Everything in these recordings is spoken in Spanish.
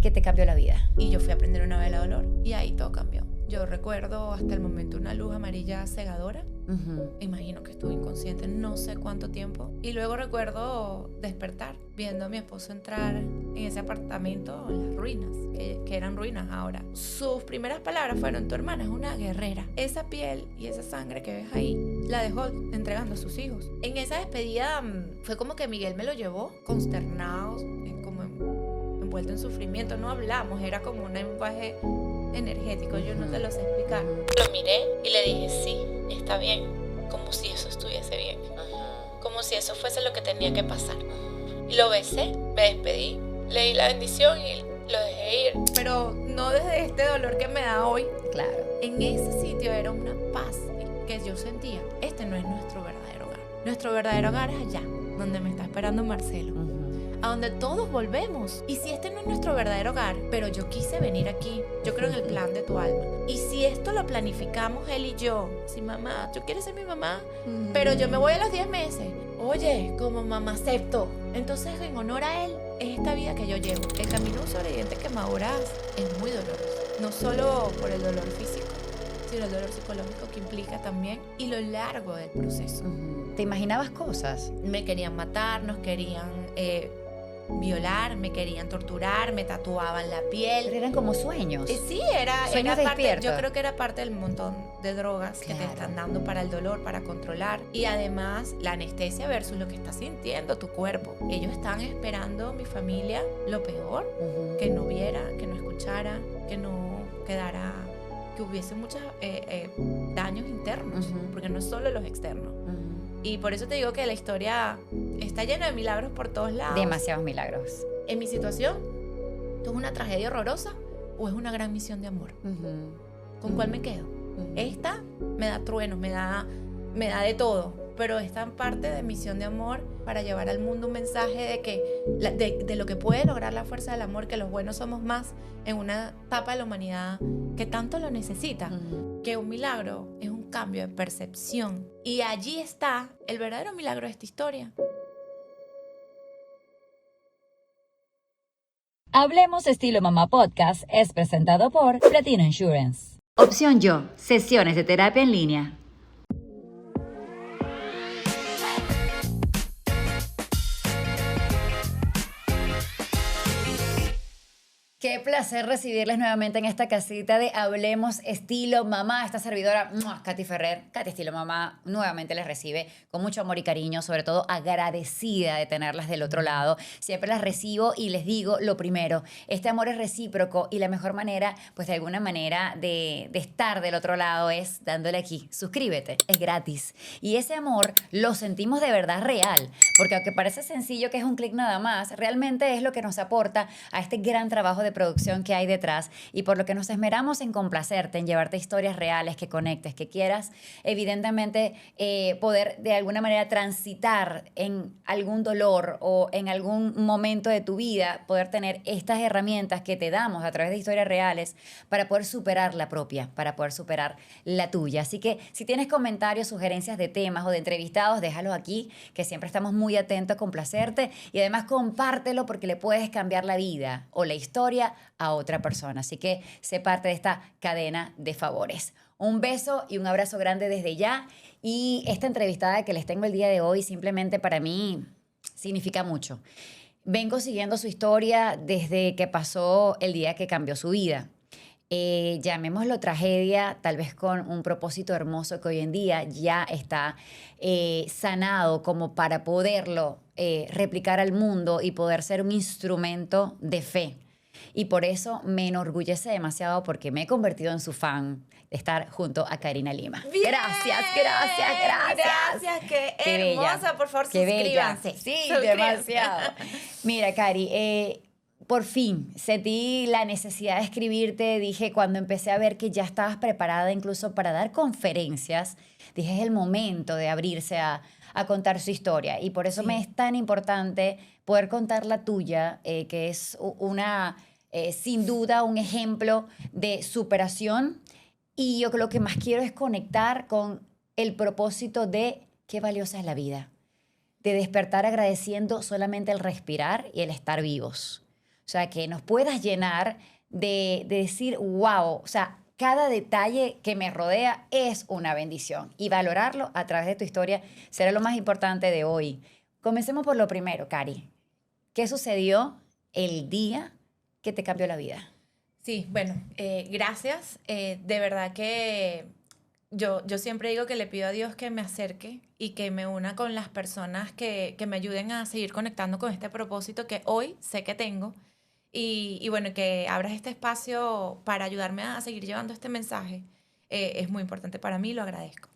que te cambió la vida? Y yo fui a aprender una vela de olor y ahí todo cambió. Yo recuerdo hasta el momento una luz amarilla cegadora. Imagino que estuve inconsciente no sé cuánto tiempo. Y luego recuerdo despertar viendo a mi esposo entrar en ese apartamento en las ruinas, que eran ruinas ahora. Sus primeras palabras fueron: tu hermana es una guerrera. Esa piel y esa sangre que ves ahí la dejó entregando a sus hijos. En esa despedida fue como que Miguel me lo llevó consternados, como envuelto en sufrimiento. No hablamos, era como un lenguaje energético, yo no te lo sé explicar. Lo miré y le dije: sí, está bien, como si eso estuviese bien, como si eso fuese lo que tenía que pasar. Y lo besé, me despedí, le di la bendición y lo dejé ir, pero no desde este dolor que me da hoy. Claro. En ese sitio era una paz que yo sentía. Este no es nuestro verdadero hogar. Nuestro verdadero hogar es allá, donde me está esperando Marcelo, a donde todos volvemos. Y si este no es nuestro verdadero hogar, pero yo quise venir aquí, yo creo en el plan de tu alma. Y si esto lo planificamos él y yo, si mamá, tú quieres ser mi mamá, pero yo me voy a los 10 meses. Oye, como mamá acepto. Entonces, en honor a él, es esta vida que yo llevo. El camino de un sobreviviente que maduras es muy doloroso. No solo por el dolor físico, sino el dolor psicológico que implica también, y lo largo del proceso. ¿Te imaginabas cosas? Me querían matar, nos querían violar, me querían torturar, me tatuaban la piel. Pero eran como sueños. Sí, era Sueños parte, despiertos. yo creo que era parte del montón de drogas que te están dando para el dolor, para controlar. Y además la anestesia versus lo que está sintiendo tu cuerpo. Ellos están esperando, mi familia, lo peor, que no viera, que no escuchara, que no quedara, que hubiese muchos daños internos, porque no es solo los externos. Y por eso te digo que la historia está llena de milagros por todos lados. Demasiados milagros. En mi situación, ¿esto es una tragedia horrorosa o es una gran misión de amor? ¿Con cuál me quedo? Esta me da truenos, me da de todo, pero esta parte de misión de amor para llevar al mundo un mensaje de que de lo que puede lograr la fuerza del amor, que los buenos somos más en una etapa de la humanidad que tanto lo necesita, que un milagro es un cambio de percepción. Y allí está el verdadero milagro de esta historia. Hablemos Estilo Mamá Podcast es presentado por Platino Insurance. Opción Yo, sesiones de terapia en línea. Qué placer recibirles nuevamente en esta casita de Hablemos Estilo Mamá. Esta servidora, Katy Ferrer, Katy Estilo Mamá, nuevamente les recibe con mucho amor y cariño, sobre todo agradecida de tenerlas del otro lado. Siempre las recibo y les digo lo primero, este amor es recíproco y la mejor manera, pues de alguna manera de estar del otro lado es dándole aquí, suscríbete, es gratis. Y ese amor lo sentimos de verdad real, porque aunque parece sencillo que es un clic nada más, realmente es lo que nos aporta a este gran trabajo de producción que hay detrás y por lo que nos esmeramos en complacerte, en llevarte historias reales que conectes, que quieras, evidentemente poder de alguna manera transitar en algún dolor o en algún momento de tu vida, poder tener estas herramientas que te damos a través de historias reales para poder superar la propia, para poder superar la tuya. Así que si tienes comentarios, sugerencias de temas o de entrevistados, déjalos aquí, que siempre estamos muy atentos a complacerte y además compártelo porque le puedes cambiar la vida o la historia a otra persona. Así que sé parte de esta cadena de favores. Un beso y un abrazo grande desde ya. Y esta entrevistada que les tengo el día de hoy simplemente para mí significa mucho. Vengo siguiendo su historia desde que pasó el día que cambió su vida. Llamémoslo tragedia, tal vez con un propósito hermoso que hoy en día ya está sanado como para poderlo replicar al mundo y poder ser un instrumento de fe. Y por eso me enorgullece demasiado porque me he convertido en su fan de estar junto a Karina Lima. Bien, Gracias. Qué Qué hermosa, bella. por favor, Qué bella. suscríbanse. Sí, demasiado. Mira, Cari, por fin sentí la necesidad de escribirte. Dije, cuando empecé a ver que ya estabas preparada incluso para dar conferencias, dije, es el momento de abrirse a contar su historia. Y por eso me es tan importante poder contar la tuya, que es sin duda un ejemplo de superación. Y yo lo que más quiero es conectar con el propósito de qué valiosa es la vida. De despertar agradeciendo solamente el respirar y el estar vivos. sea, que nos puedas llenar de decir, wow, o sea, cada detalle que me rodea es una bendición. Y valorarlo a través de tu historia será lo más importante de hoy. Comencemos por lo primero, Cari. ¿Qué sucedió el día que te cambió la vida? Sí, bueno, gracias. De verdad que yo siempre digo que le pido a Dios que me acerque y que me una con las personas que me ayuden a seguir conectando con este propósito que hoy sé que tengo. Y bueno, que abras este espacio para ayudarme a seguir llevando este mensaje es muy importante para mí, lo agradezco.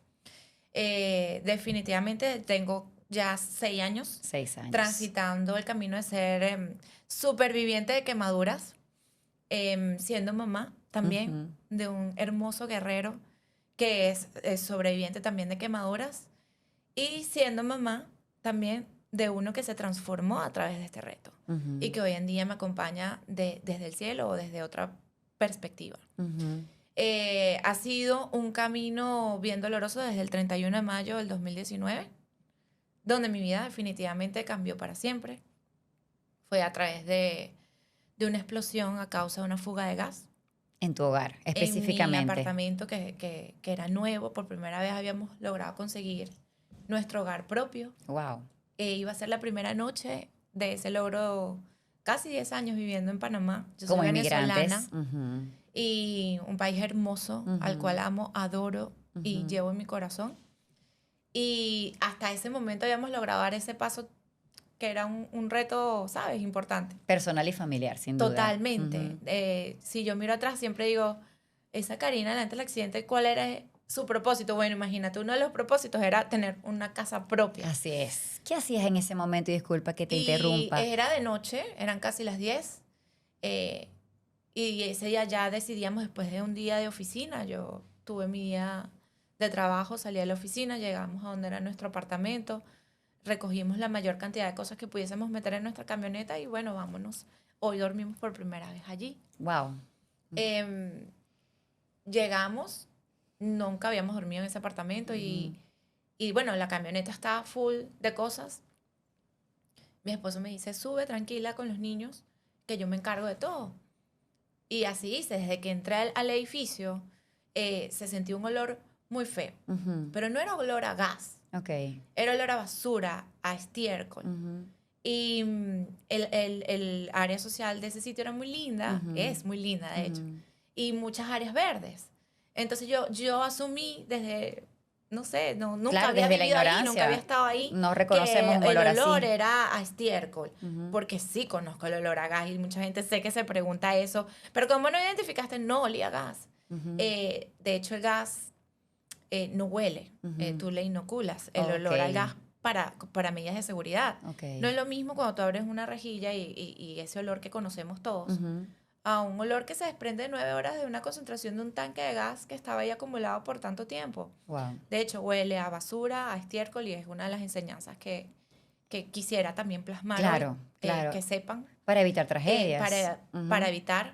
Definitivamente tengo ya 6 años 6 años. transitando el camino de ser superviviente de quemaduras, siendo mamá también de un hermoso guerrero que es sobreviviente también de quemaduras y siendo mamá también de uno que se transformó a través de este reto y que hoy en día me acompaña desde el cielo o desde otra perspectiva. Ha sido un camino bien doloroso desde el 31 de mayo del 2019, donde mi vida definitivamente cambió para siempre. Fue a través de una explosión a causa de una fuga de gas. En tu hogar, específicamente. En mi apartamento que era nuevo, por primera vez habíamos logrado conseguir nuestro hogar propio. Wow. Iba a ser la primera noche de ese logro, casi 10 años viviendo en Panamá. Yo Como soy inmigrantes. venezolana y un país hermoso al cual amo, adoro y llevo en mi corazón. Y hasta ese momento habíamos logrado dar ese paso que era un reto, ¿sabes? Importante. Personal y familiar, sin duda. Totalmente. Si yo miro atrás, siempre digo, esa Karina, antes del accidente, ¿cuál era su propósito? Bueno, imagínate, uno de los propósitos era tener una casa propia. Así es. ¿Qué hacías en ese momento? Y disculpa que te interrumpa. Era de noche, eran casi las 10. Y ese día ya decidíamos, después de un día de oficina, yo tuve mi día de trabajo, salí de la oficina, llegamos a donde era nuestro apartamento, recogimos la mayor cantidad de cosas que pudiésemos meter en nuestra camioneta y bueno, vámonos. Hoy dormimos por primera vez allí. Wow. Llegamos, nunca habíamos dormido en ese apartamento y bueno, la camioneta estaba full de cosas. Mi esposo me dice, sube tranquila con los niños, que yo me encargo de todo. Y así hice, desde que entré al edificio, se sentía un olor muy feo. Pero no era olor a gas. Okay. Era olor a basura, a estiércol. Y el área social de ese sitio era muy linda, es muy linda de hecho, y muchas áreas verdes. Entonces yo asumí desde, no sé, nunca claro, había desde la vivido ahí, ignorancia. nunca había estado ahí. No reconocemos un olor así. El olor era a estiércol, porque sí conozco el olor a gas y mucha gente sé que se pregunta eso, pero como no identificaste, no olía a gas. De hecho, el gas no huele, tú le inoculas el olor al gas para medidas de seguridad. No es lo mismo cuando tú abres una rejilla y ese olor que conocemos todos, a un olor que se desprende de 9 horas de una concentración de un tanque de gas que estaba ahí acumulado por tanto tiempo. Wow. De hecho, huele a basura, a estiércol y es una de las enseñanzas que quisiera también plasmar Claro, hoy, claro. que sepan. Para evitar tragedias. Para evitar.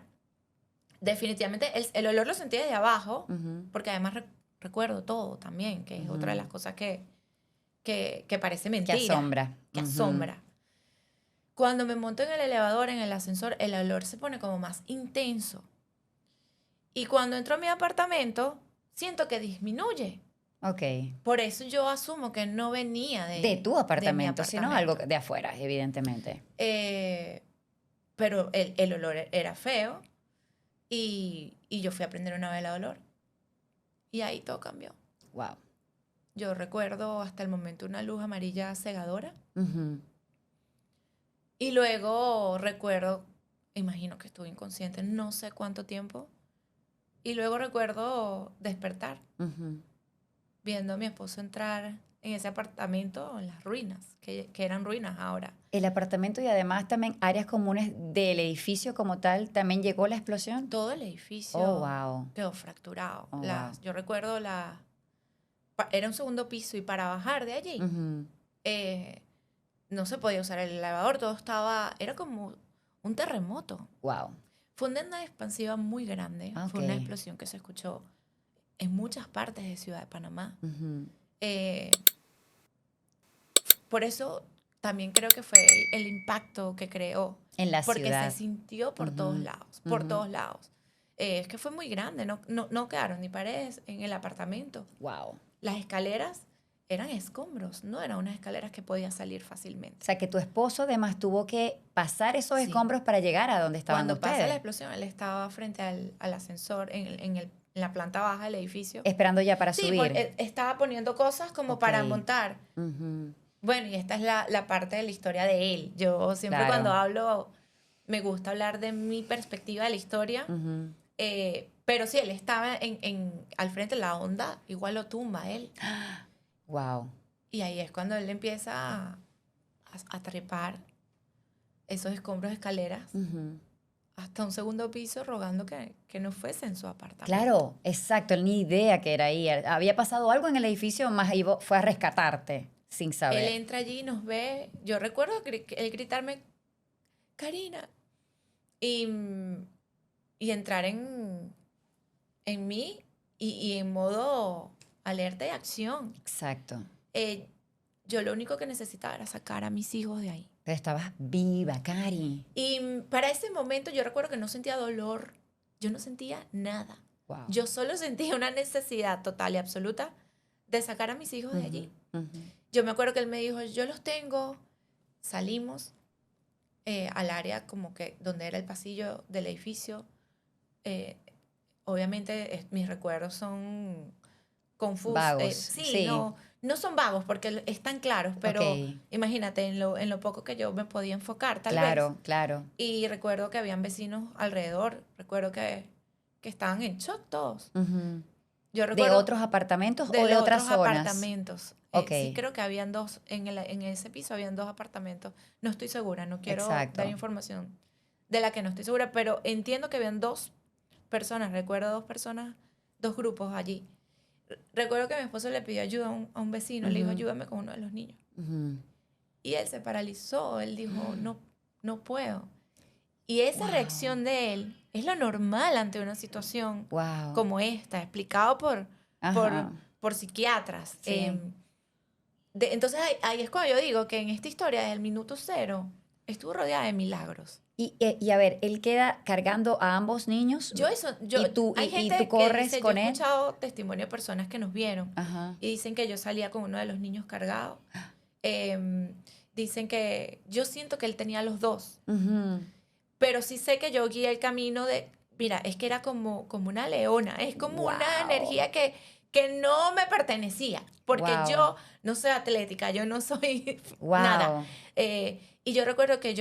Definitivamente, el olor lo sentí desde abajo, porque además recuerdo todo también, que es otra de las cosas que parece mentira. Que asombra. Que asombra. Cuando me monto en el elevador, en el ascensor, el olor se pone como más intenso. Y cuando entro a mi apartamento, siento que disminuye. Ok. Por eso yo asumo que no venía de tu apartamento, de sino algo de afuera, evidentemente. Pero el olor era feo y yo fui a prender una vela de olor. Y ahí todo cambió. Wow. Yo recuerdo hasta el momento una luz amarilla cegadora. Y luego recuerdo, imagino que estuve inconsciente no sé cuánto tiempo. Y luego recuerdo despertar, viendo a mi esposo entrar en ese apartamento en las ruinas, que eran ruinas ahora. El apartamento y además también áreas comunes del edificio como tal, ¿también llegó la explosión? Todo el edificio quedó fracturado. Wow. Yo recuerdo era un segundo piso y para bajar de allí no se podía usar el elevador, era como un terremoto. Wow. Fue una onda expansiva muy grande. Okay. Fue una explosión que se escuchó en muchas partes de Ciudad de Panamá. Por eso también creo que fue el impacto que creó. En la porque ciudad. se sintió por todos lados, por todos lados. Es que fue muy grande, no quedaron ni paredes en el apartamento. Wow. Las escaleras eran escombros, no eran unas escaleras que podías salir fácilmente. O sea, que tu esposo además tuvo que pasar esos Sí. escombros para llegar a donde estaban Cuando ustedes. pasa la explosión, él estaba frente al ascensor en la planta baja del edificio. Esperando ya para Sí, subir. estaba poniendo cosas como Ok. para montar. Ujú. Bueno, y esta es la parte de la historia de él. Yo siempre Claro. cuando hablo, me gusta hablar de mi perspectiva de la historia. Ujú. Pero sí, él estaba al frente de la onda, igual lo tumba él. Wow. Y ahí es cuando él empieza a trepar esos escombros de escaleras Ujú. hasta un segundo piso rogando que no fuese en su apartamento. Claro, exacto. Él ni idea que era ahí. Había pasado algo en el edificio, más ahí fue a rescatarte sin saber. Él entra allí y nos ve. Yo recuerdo él gritarme, Karina. Y entrar en mí y en modo alerta y acción. Exacto. Yo lo único que necesitaba era sacar a mis hijos de ahí. Pero estabas viva, Cari. Y para ese momento yo recuerdo que no sentía dolor. Yo no sentía nada. Wow. Yo solo sentía una necesidad total y absoluta de sacar a mis hijos de allí. Ujú. Yo me acuerdo que él me dijo, yo los tengo. Salimos al área como que donde era el pasillo del edificio. Obviamente mis recuerdos son confusos. Vagos, Sí, sí. no son vagos porque están claros, pero Ok. imagínate en lo poco que yo me podía enfocar tal vez. Claro, claro. Y recuerdo que habían vecinos alrededor. Recuerdo que estaban en shock todos. Ujú. Yo ¿De recuerdo otros apartamentos o de los otras otros zonas? apartamentos. Ok. Sí, creo que habían dos. En ese piso habían dos apartamentos. No estoy segura, no quiero Exacto. dar información de la que no estoy segura, pero entiendo que habían dos personas. Recuerdo dos personas, dos grupos allí. Recuerdo que mi esposo le pidió ayuda a un vecino. Le dijo, Ujú. ayúdame con uno de los niños. Ujú. Y él se paralizó. Él dijo, no puedo. Y esa Wow. reacción de él es lo normal ante una situación Wow. como esta, explicado Ajá. por psiquiatras. Sí. Entonces ahí es cuando yo digo que en esta historia, desde el minuto cero, estuvo rodeada de milagros. Y a ver, él queda cargando a ambos niños. ¿Y tú corres dice, con yo he él? escuchado testimonio de personas que nos vieron Ajá. y dicen que yo salía con uno de los niños cargado. Dicen que yo siento que él tenía los dos, Ujú. pero sí sé que yo guié el camino de, mira, es que era como una leona, es como Wow. una energía que no me pertenecía, porque Wow. yo no soy atlética, yo no soy Wow. nada. Y yo recuerdo que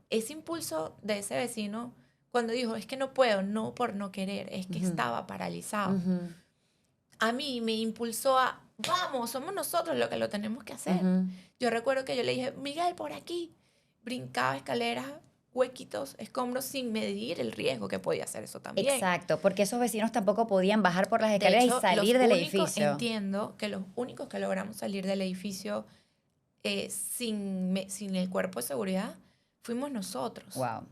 ese impulso de ese vecino, cuando dijo, es que no puedo, no por no querer, es que Ujú. estaba paralizado. Ujú. A mí me impulsó a, vamos, somos nosotros los que lo tenemos que hacer. Ujú. Yo recuerdo que yo le dije, Miguel, por aquí. Brincaba escaleras, huequitos, escombros, sin medir el riesgo que podía hacer eso también. Exacto, porque esos vecinos tampoco podían bajar por las De escaleras hecho, y salir los del únicos- edificio. Entiendo que los únicos que logramos salir del edificio sin el cuerpo de seguridad fuimos nosotros. Wow.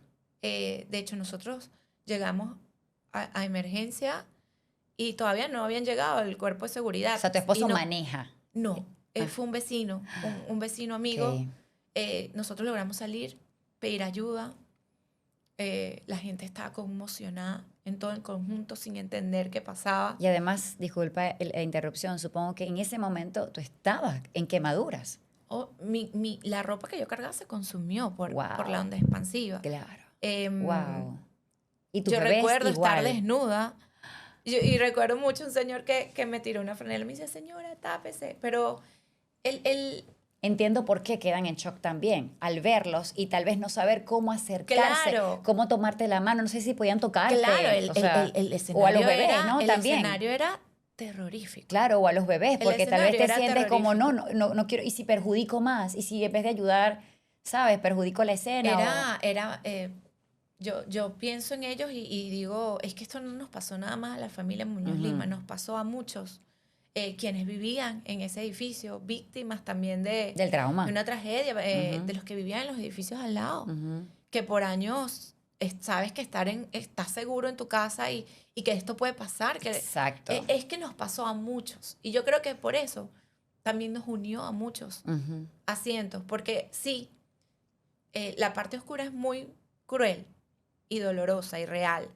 De hecho, nosotros llegamos a emergencia y todavía no habían llegado el cuerpo de seguridad. O sea, tu esposo Y no, maneja. No, Ah. fue un vecino, un vecino amigo. Ok. Nosotros logramos salir, pedir ayuda. La gente estaba conmocionada en todo el conjunto sin entender qué pasaba. Y además, disculpa la interrupción, supongo que en ese momento tú estabas en quemaduras. La ropa que yo cargaba se consumió por Wow. la onda expansiva. Claro. Em, Wow. Y tus Yo bebés recuerdo estar igual. desnuda y recuerdo mucho un señor que me tiró una franela y me dice, señora, tápese. Pero él Entiendo por qué quedan en shock también al verlos y tal vez no saber cómo acercarse, Claro. cómo tomarte la mano, no sé si podían tocarte. claro, o sea, el escenario o a los bebés, era, ¿no? el También. escenario era terrorífico. Claro, o a los bebés, El porque tal vez te escenario era sientes como, no, terrorífico. no quiero, y si perjudico más, y si en vez de ayudar, ¿sabes? Perjudico la escena. Yo pienso en ellos y digo, es que esto no nos pasó nada más a la familia Muñoz Ujú. Lima, nos pasó a muchos quienes vivían en ese edificio, víctimas también Del trauma. de una tragedia, Ujú. de los que vivían en los edificios al lado, Ujú. que por años sabes que estás seguro en tu casa y que esto puede pasar, que Exacto. es que nos pasó a muchos. Y yo creo que por eso también nos unió a muchos Ujú. asientos, porque sí, la parte oscura es muy cruel y dolorosa y real.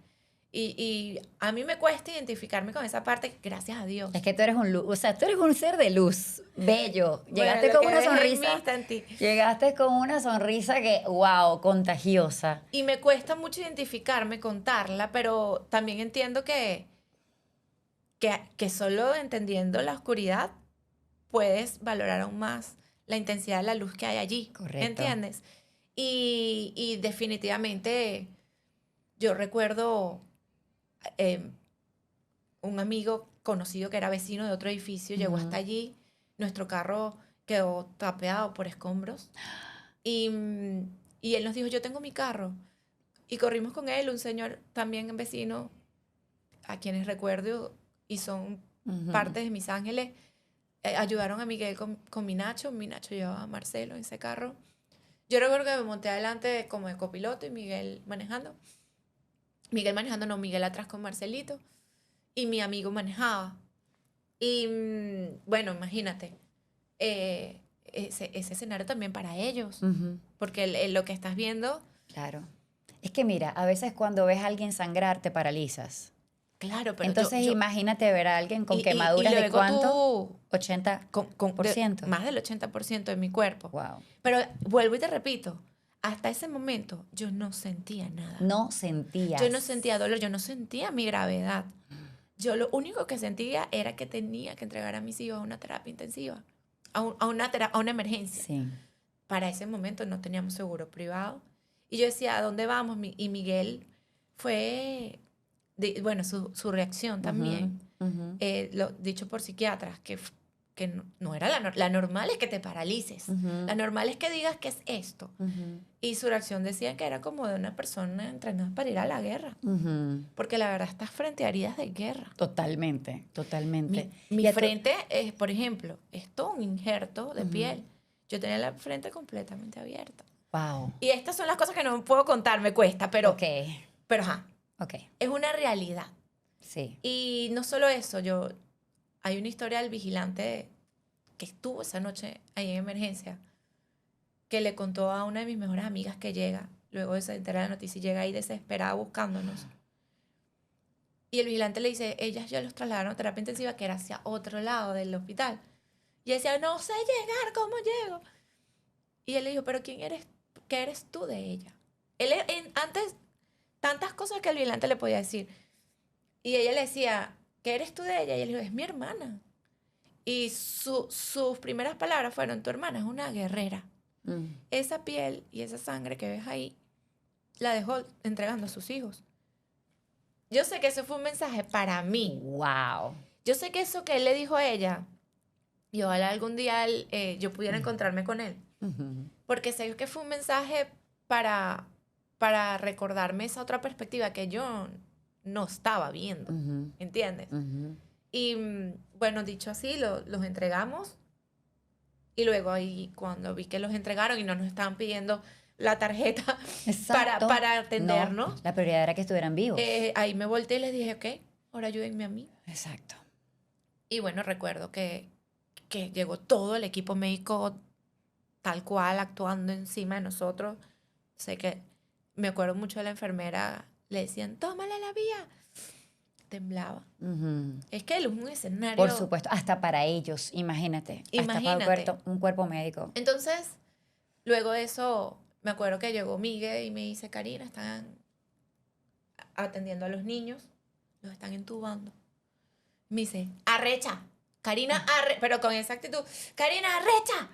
Y a mí me cuesta identificarme con esa parte, gracias a Dios. Es que tú eres o sea, tú eres un ser de luz, bello. Bueno, Llegaste lo con que una ves en mí sonrisa. está en ti. Llegaste con una sonrisa que, wow, contagiosa. Y me cuesta mucho identificarme, contarla, pero también entiendo que solo entendiendo la oscuridad puedes valorar aún más la intensidad de la luz que hay allí. Correcto. ¿Entiendes? Y definitivamente yo recuerdo un amigo conocido que era vecino de otro edificio, llegó Ujú. hasta allí, nuestro carro quedó tapeado por escombros y, y él nos dijo, yo tengo mi carro. Y corrimos con él, un señor también vecino, a quienes recuerdo y son Ujú. parte de mis ángeles, ayudaron a Miguel con mi Nacho llevaba a Marcelo en ese carro. Yo recuerdo que me monté adelante como de copiloto y Miguel manejando. Miguel manejando, no, Miguel atrás con Marcelito. Y mi amigo manejaba. Y bueno, imagínate, ese escenario también para ellos. Ujú. Porque lo que estás viendo, Claro. Es que mira, a veces cuando ves a alguien sangrar te paralizas. claro, pero Entonces imagínate ver a alguien con quemaduras de luego cuánto, tú, 80%. más del 80% de mi cuerpo. Wow. Pero vuelvo y te repito, hasta ese momento yo no sentía nada. No sentías. Yo no sentía dolor, yo no sentía mi gravedad. Yo lo único que sentía era que tenía que entregar a mis hijos a una terapia intensiva, a una emergencia. Sí. Para ese momento no teníamos seguro privado. Y yo decía, ¿a dónde vamos? Y Miguel fue, bueno, su reacción también, Ujú. lo dicho por psiquiatras, que no era la normal es que te paralices. Ujú. La normal es que digas, ¿qué es esto? Ujú. Y su reacción decía que era como de una persona entrenada para ir a la guerra. Ujú. Porque la verdad estás frente a heridas de guerra. Totalmente, totalmente. Mi Y a tu- frente es, por ejemplo, es todo un injerto de Ujú. piel. Yo tenía la frente completamente abierta. Wow. Y estas son las cosas que no puedo contar, me cuesta, pero, Ok, pero ajá, ok. es una realidad. Sí. Y no solo eso, hay una historia del vigilante que estuvo esa noche ahí en emergencia, que le contó a una de mis mejores amigas que llega, luego de se entera la noticia y llega ahí desesperada buscándonos. Y el vigilante le dice, ellas ya los trasladaron a terapia intensiva, que era hacia otro lado del hospital. Y ella decía, no sé llegar, ¿cómo llego? Y él le dijo, pero ¿qué eres tú de ella? Antes, tantas cosas que el vigilante le podía decir. Y ella le decía, ¿qué eres tú de ella? Y él dijo, es mi hermana. Y sus primeras palabras fueron, tu hermana es una guerrera. Mm. Esa piel y esa sangre que ves ahí, la dejó entregando a sus hijos. Yo sé que eso fue un mensaje para mí. Wow. Yo sé que eso que él le dijo a ella, y ojalá algún día yo pudiera encontrarme con él. Ujú. Porque sé que fue un mensaje para recordarme esa otra perspectiva que yo no estaba viendo. Ujú. ¿Entiendes? Ujú. Y bueno, dicho así, los entregamos. Y luego ahí cuando vi que los entregaron y no nos estaban pidiendo la tarjeta Exacto. para No, atendernos, la prioridad era que estuvieran vivos. ahí me volteé y les dije, ok, ahora ayúdenme a mí. Exacto. Y bueno, recuerdo que llegó todo el equipo médico tal cual actuando encima de nosotros. Sé que me acuerdo mucho de la enfermera, le decían, tómale la vía. Temblaba. Ujú. Es que él es un escenario. Por supuesto, hasta para ellos, imagínate. Hasta para Imagínate. un cuerpo médico. Entonces, luego de eso, me acuerdo que llegó Miguel y me dice, Karina, están atendiendo a los niños, los están entubando. Me dice, arrecha, Karina, pero con esa actitud, Karina, arrecha.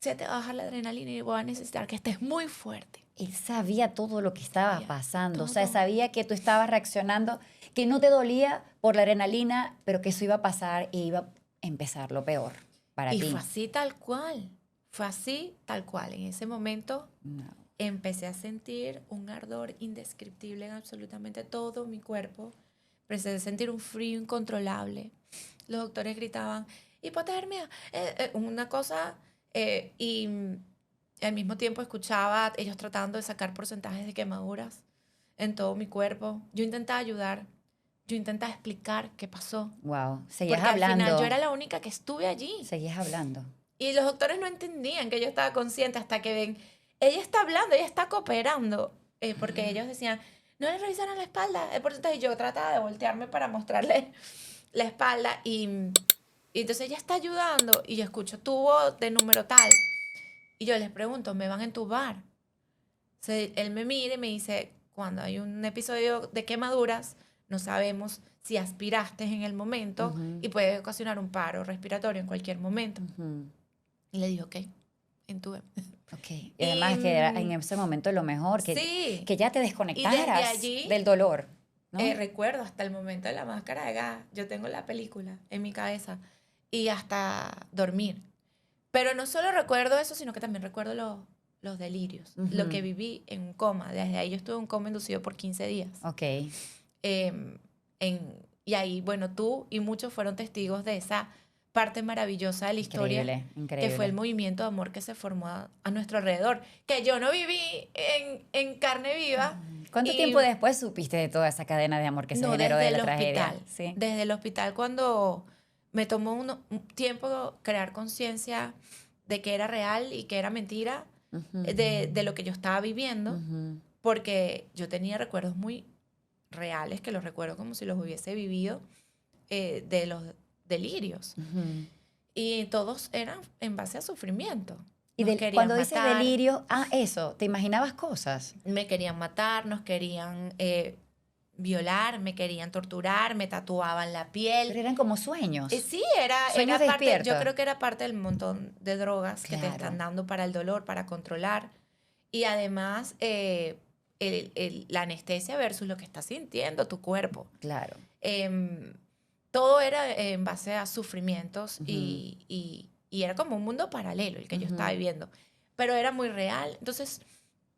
Se te va a bajar la adrenalina y voy a necesitar que estés muy fuerte. Él sabía todo lo que estaba Sabía pasando. O sea, todo. sabía que tú estabas reaccionando, que no te dolía por la adrenalina, pero que eso iba a pasar y iba a empezar lo peor para Y ti. fue así tal cual. Fue así tal cual. En ese momento No. empecé a sentir un ardor indescriptible en absolutamente todo mi cuerpo. Empecé a sentir un frío incontrolable. Los doctores gritaban, hipotermia, una cosa, y al mismo tiempo escuchaba ellos tratando de sacar porcentajes de quemaduras en todo mi cuerpo. Yo intentaba ayudar. yo intentaba explicar qué pasó. Wow. Seguías Porque hablando. al final yo era la única que estuve allí. Seguías hablando. Y los doctores no entendían que yo estaba consciente hasta que ven, ella está hablando, ella está cooperando. Porque ellos decían, no le revisaron la espalda. Entonces yo trataba de voltearme para mostrarle la espalda y entonces ella está ayudando y yo escucho tubo de número tal. Y yo les pregunto, ¿me van a entubar? Él me mira y me dice, cuando hay un episodio de quemaduras, no sabemos si aspiraste en el momento y puede ocasionar un paro respiratorio en cualquier momento. Y le dije, ok, entúbeme. Ok. Y además que era en ese momento lo mejor, que, Sí. que ya te Y desconectaras desde allí, del dolor. ¿no? recuerdo hasta el momento de la máscara de gas. Yo tengo la película en mi cabeza. Y hasta dormir. Pero no solo recuerdo eso, sino que también recuerdo los delirios. Lo que viví en un coma. Desde ahí yo estuve en un coma inducido por 15 días. Ok. Y ahí, bueno, tú y muchos fueron testigos de esa parte maravillosa de la historia. Increíble. Que fue el movimiento de amor que se formó a nuestro alrededor. Que yo no viví en carne viva. ¿Cuánto tiempo después supiste de toda esa cadena de amor que se generó de la tragedia? ¿Sí? Desde el hospital, cuando me tomó un tiempo crear conciencia de que era real y que era mentira, de lo que yo estaba viviendo, porque yo tenía recuerdos muy reales, que los recuerdo como si los hubiese vivido, de los delirios. Y todos eran en base a sufrimiento. Y cuando dices delirio, eso, ¿te imaginabas cosas? Me querían matar, nos querían violar, me querían torturar, me tatuaban la piel. Pero eran como sueños. Sí, era parte, yo creo que era parte del montón de drogas que te están dando para el dolor, para controlar. Y además, la anestesia versus lo que estás sintiendo tu cuerpo. Claro. Todo era en base a sufrimientos y era como un mundo paralelo el que yo estaba viviendo. Pero era muy real. Entonces,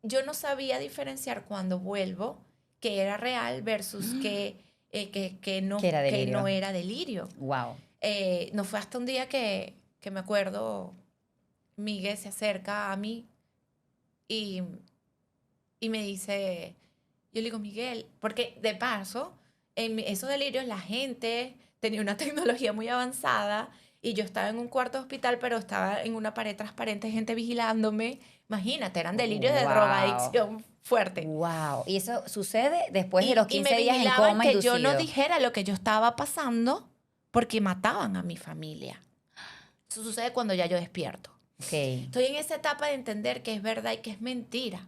yo no sabía diferenciar cuando vuelvo que era real versus que no era delirio. Wow. No fue hasta un día que me acuerdo, Miguel se acerca a mí y me dice, yo le digo, Miguel, porque de paso, en esos delirios la gente tenía una tecnología muy avanzada y yo estaba en un cuarto de hospital, pero estaba en una pared transparente, gente vigilándome. Imagínate, eran delirios de drogadicción fuerte. Wow. Y eso sucede después de los 15 días en coma que inducido. yo no dijera lo que yo estaba pasando porque mataban a mi familia. Eso sucede cuando ya yo despierto. Okay. Estoy en esa etapa de entender que es verdad y que es mentira.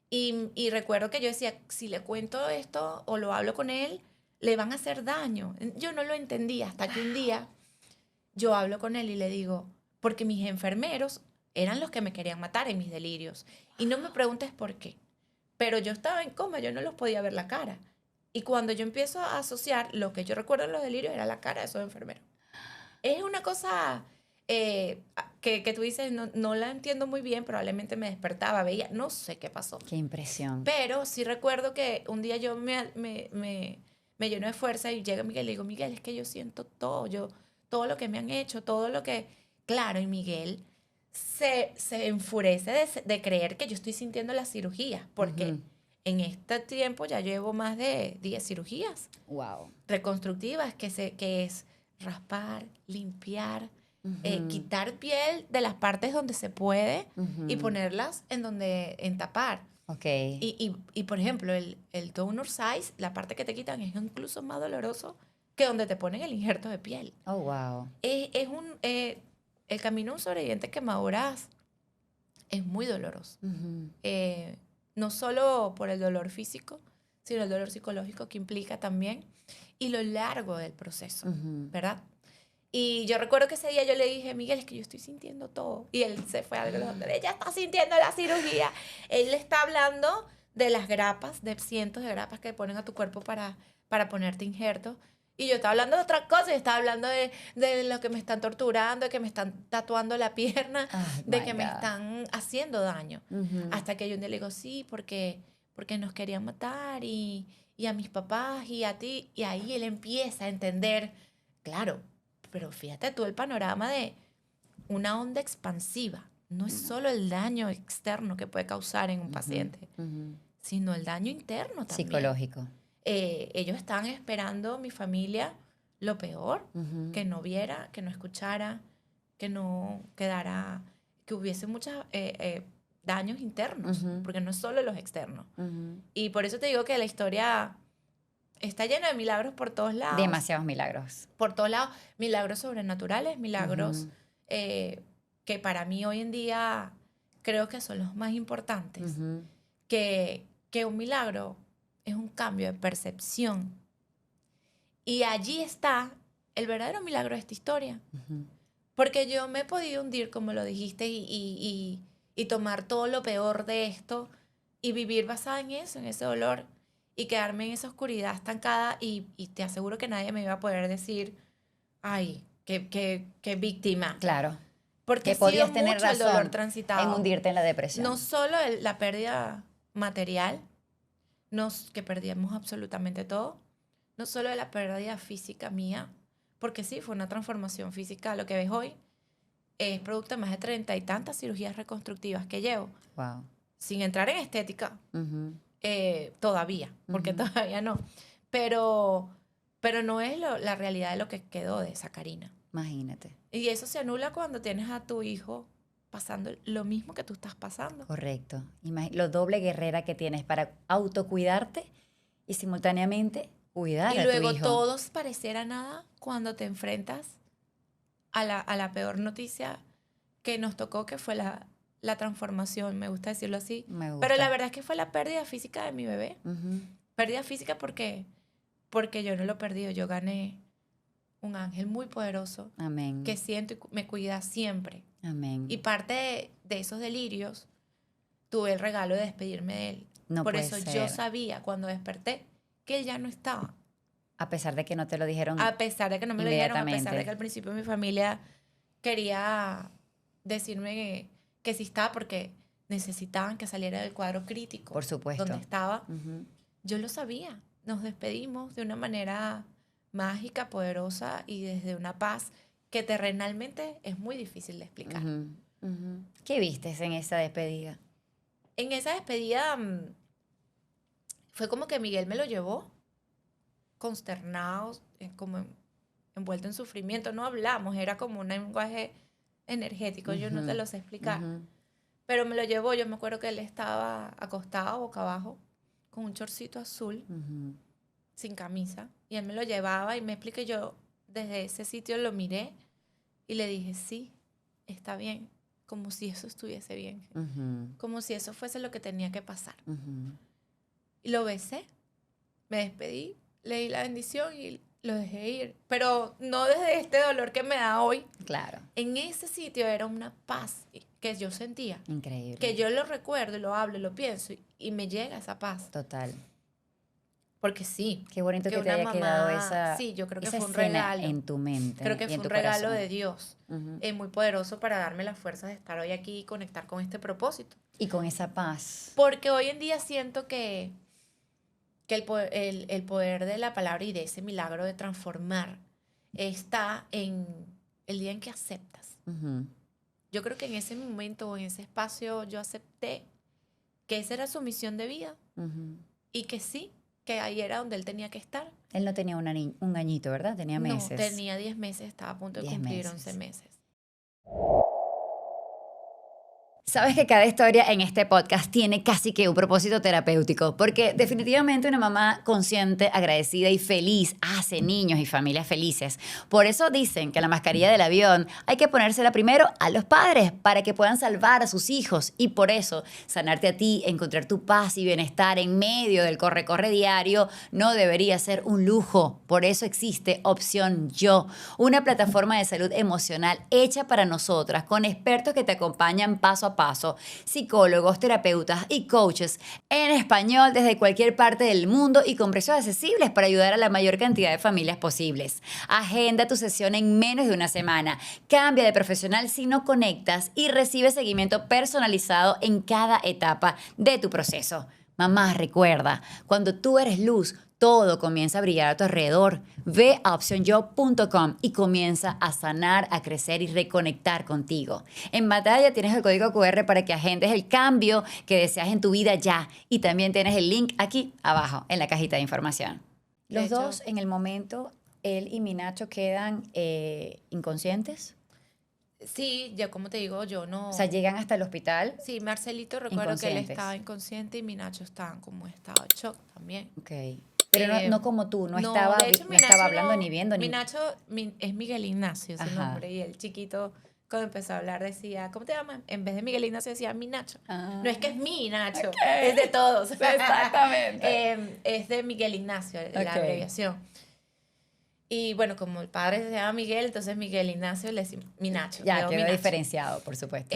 Y recuerdo que yo decía, si le cuento esto o lo hablo con él, le van a hacer daño. Yo no lo entendía hasta que un día yo hablo con él y le digo, porque mis enfermeros eran los que me querían matar en mis delirios. Y no me preguntes por qué. Pero yo estaba en coma, yo no los podía ver la cara. Y cuando yo empiezo a asociar, lo que yo recuerdo en los delirios era la cara de esos enfermeros. Es una cosa que tú dices, no la entiendo muy bien, probablemente me despertaba, veía, no sé qué pasó. Qué impresión. Pero sí recuerdo que un día yo me lleno de fuerza y llega Miguel y le digo, Miguel, es que yo siento todo lo que me han hecho, todo lo que... Claro, y Miguel se enfurece de creer que yo estoy sintiendo la cirugía, porque en este tiempo ya llevo más de 10 cirugías. Wow. Reconstructivas, que es raspar, limpiar, quitar piel de las partes donde se puede y ponerlas en tapar. Okay. Y por ejemplo, el donor size, la parte que te quitan es incluso más doloroso que donde te ponen el injerto de piel. Oh, wow. El camino de un sobreviviente de quemaduras es muy doloroso. No solo por el dolor físico, sino el dolor psicológico que implica también y lo largo del proceso, ¿verdad? Y yo recuerdo que ese día yo le dije, Miguel, es que yo estoy sintiendo todo. Y él se fue a los doctores, ella está sintiendo la cirugía. Él le está hablando de las grapas, de cientos de grapas que ponen a tu cuerpo para ponerte injertos. Y yo estaba hablando de otra cosa, yo estaba hablando de lo que me están torturando, de que me están tatuando la pierna, de que me están haciendo daño. Hasta que yo un día le digo, sí, porque nos querían matar y a mis papás y a ti. Y ahí él empieza a entender, claro, pero fíjate tú el panorama de una onda expansiva. No es solo el daño externo que puede causar en un paciente, sino el daño interno también. Psicológico. ellos estaban esperando, mi familia, lo peor, que no viera, que no escuchara, que no quedara, que hubiese muchos daños internos, porque no es solo los externos. Y por eso te digo que la historia está llena de milagros por todos lados. Demasiados milagros. Por todos lados, milagros sobrenaturales, milagros que para mí hoy en día creo que son los más importantes. Que un milagro es un cambio de percepción. Y allí está el verdadero milagro de esta historia. Porque yo me he podido hundir, como lo dijiste, y tomar todo lo peor de esto y vivir basada en eso, en ese dolor, y quedarme en esa oscuridad estancada, y te aseguro que nadie me iba a poder decir, ay, qué víctima. Claro. Porque que podías ha sido tener mucho el razón dolor transitado. en hundirte en la depresión. No solo la pérdida material, que perdíamos absolutamente todo, no solo de la pérdida física mía, porque sí, fue una transformación física. Lo que ves hoy es producto de más de 30 y tantas cirugías reconstructivas que llevo. Wow. Sin entrar en estética, todavía, porque todavía no. Pero no es la realidad de lo que quedó de esa Karina. Imagínate. Y eso se anula cuando tienes a tu hijo pasando lo mismo que tú estás pasando. Correcto. Lo doble guerrera que tienes para autocuidarte y simultáneamente cuidar Y a luego tu hijo. todos pareciera nada cuando te enfrentas a la peor noticia que nos tocó, que fue la transformación, me gusta decirlo así. Me gusta. Pero la verdad es que fue la pérdida física de mi bebé. Pérdida física porque yo no lo perdí, yo gané un ángel muy poderoso. Amén. Que siento y me cuida siempre. Amén. Y parte de esos delirios, tuve el regalo de despedirme de él. No Por puede eso ser. yo sabía cuando desperté que él ya no estaba. A pesar de que no te lo dijeron. A pesar de que no me lo dijeron, a pesar inmediatamente. de que al principio mi familia quería decirme que sí estaba, porque necesitaban que saliera del cuadro crítico. Por supuesto. Donde estaba. Yo lo sabía. Nos despedimos de una manera mágica, poderosa, y desde una paz que terrenalmente es muy difícil de explicar. ¿Qué vistes en esa despedida? En esa despedida fue como que Miguel me lo llevó consternado, como envuelto en sufrimiento. No hablamos, era como un lenguaje energético, yo no te lo sé explicar. Pero me lo llevó. Yo me acuerdo que él estaba acostado boca abajo con un chorcito azul, sin camisa, y él me lo llevaba y me expliqué. Yo desde ese sitio lo miré y le dije, sí, está bien, como si eso estuviese bien, como si eso fuese lo que tenía que pasar. Y lo besé, me despedí, le di la bendición y lo dejé ir, pero no desde este dolor que me da hoy. Claro. En ese sitio era una paz que yo sentía. Increíble. Que yo lo recuerdo y lo hablo y lo pienso y me llega esa paz. Total. Porque sí. Qué bonito que te una haya mamá, quedado esa, sí, yo creo que esa fue un escena regalo. en tu mente. Creo que y fue en un tu regalo corazón. de Dios, muy poderoso para darme la fuerza de estar hoy aquí y conectar con este propósito. Y con esa paz. Porque hoy en día siento que el poder de la palabra y de ese milagro de transformar está en el día en que aceptas. Yo creo que en ese momento o en ese espacio yo acepté que esa era su misión de vida y que sí, que ahí era donde él tenía que estar. Él no tenía un añito, ¿verdad? Tenía meses. No, tenía 10 meses, estaba a punto de 10 cumplir meses. 11 meses. Sabes que cada historia en este podcast tiene casi que un propósito terapéutico, porque definitivamente una mamá consciente, agradecida y feliz hace niños y familias felices. Por eso dicen que la mascarilla del avión hay que ponérsela primero a los padres para que puedan salvar a sus hijos, y por eso sanarte a ti, encontrar tu paz y bienestar en medio del corre-corre diario no debería ser un lujo. Por eso existe Opción Yo, una plataforma de salud emocional hecha para nosotras, con expertos que te acompañan paso a paso, psicólogos, terapeutas y coaches en español desde cualquier parte del mundo y con precios accesibles para ayudar a la mayor cantidad de familias posibles. Agenda tu sesión en menos de una semana, cambia de profesional si no conectas y recibe seguimiento personalizado en cada etapa de tu proceso. Mamá, recuerda, cuando tú eres luz, todo comienza a brillar a tu alrededor. Ve a optionyo.com y comienza a sanar, a crecer y reconectar contigo. En pantalla tienes el código QR para que agendes el cambio que deseas en tu vida ya. Y también tienes el link aquí abajo en la cajita de información. De Los hecho, dos, en el momento, él y mi Nacho quedan inconscientes. Sí, ya como te digo, yo no... O sea, llegan hasta el hospital. Sí, Marcelito recuerdo que él Inconscientes. estaba inconsciente y mi Nacho estaba como en estado de shock también. Ok. Pero no, no como tú, no estaba, de hecho, no mi estaba Nacho hablando no- ni viendo. Mi Ni... Nacho es Miguel Ignacio, su Ajá. nombre, y el chiquito cuando empezó a hablar decía, ¿cómo te llamas? En vez de Miguel Ignacio decía mi Nacho. Ah. No es que es mi Nacho, Ok. es de todos. Exactamente. Es de Miguel Ignacio, la Ok. abreviación. Y bueno, como el padre se llama Miguel, entonces Miguel Ignacio le decía mi Nacho. Ya, quedó mi quedó Nacho. diferenciado, por supuesto.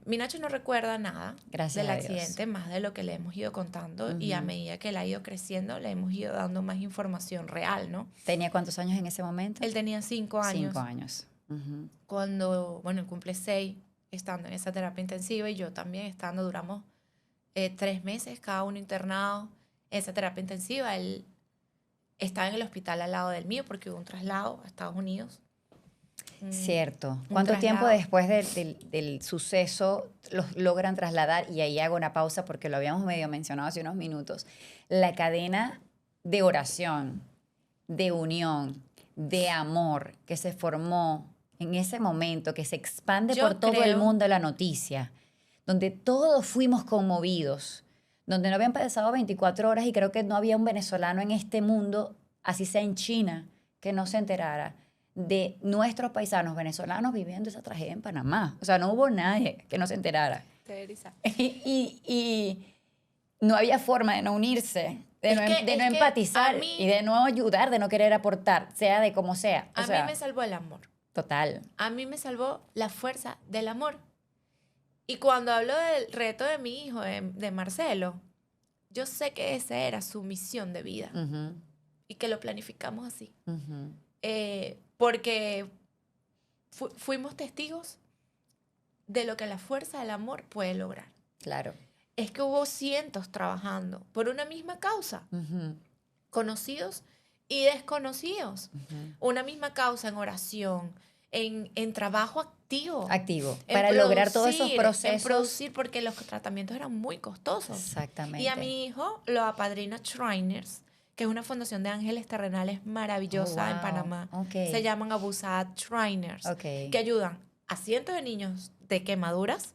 Mi Nacho no recuerda nada Gracias del a Dios. accidente, más de lo que le hemos ido contando, y a Ujú. medida que él ha ido creciendo, le hemos ido dando más información real, ¿no? ¿Tenía cuántos años en ese momento? Él tenía 5 años. 5 años. Ujú. Cuando, bueno, él cumple 6 estando en esa terapia intensiva, y yo también estando, duramos 3 meses cada uno internado en esa terapia intensiva. Él estaba en el hospital al lado del mío porque hubo un traslado a Estados Unidos. Cierto. Un ¿Cuánto tiempo traslado. después del suceso los logran trasladar? Y ahí hago una pausa porque lo habíamos medio mencionado hace unos minutos. La cadena de oración, de unión, de amor que se formó en ese momento, que se expande Yo por todo el creo- mundo la noticia, donde todos fuimos conmovidos, donde no habían pasado 24 horas y creo que no había un venezolano en este mundo, así sea en China, que no se enterara de nuestros paisanos venezolanos viviendo esa tragedia en Panamá. O sea, no hubo nadie que no se enterara. Y no había forma de no unirse, de Es no, que- de no es que empatizar a mí- y de no ayudar, de no querer aportar, sea de como sea. O A sea, mí me salvó el amor. total. A mí me salvó la fuerza del amor. Y cuando hablo del reto de mi hijo, de Marcelo, yo sé que esa era su misión de vida Ujú, y que lo planificamos así. ujú. Porque fuimos testigos de lo que la fuerza del amor puede lograr. Claro. Es que hubo cientos trabajando por una misma causa, Ujú, conocidos y desconocidos. ujú. Una misma causa en oración, en trabajo activo. Activo. en Para lograr todos esos producir, procesos. En producir, porque los tratamientos eran muy costosos. Exactamente. Y a mi hijo lo apadrina Shriners, que es una fundación de ángeles terrenales maravillosa en wow. Panamá. Ok. Se llaman Abusad Shriners, Ok. que ayudan a cientos de niños de quemaduras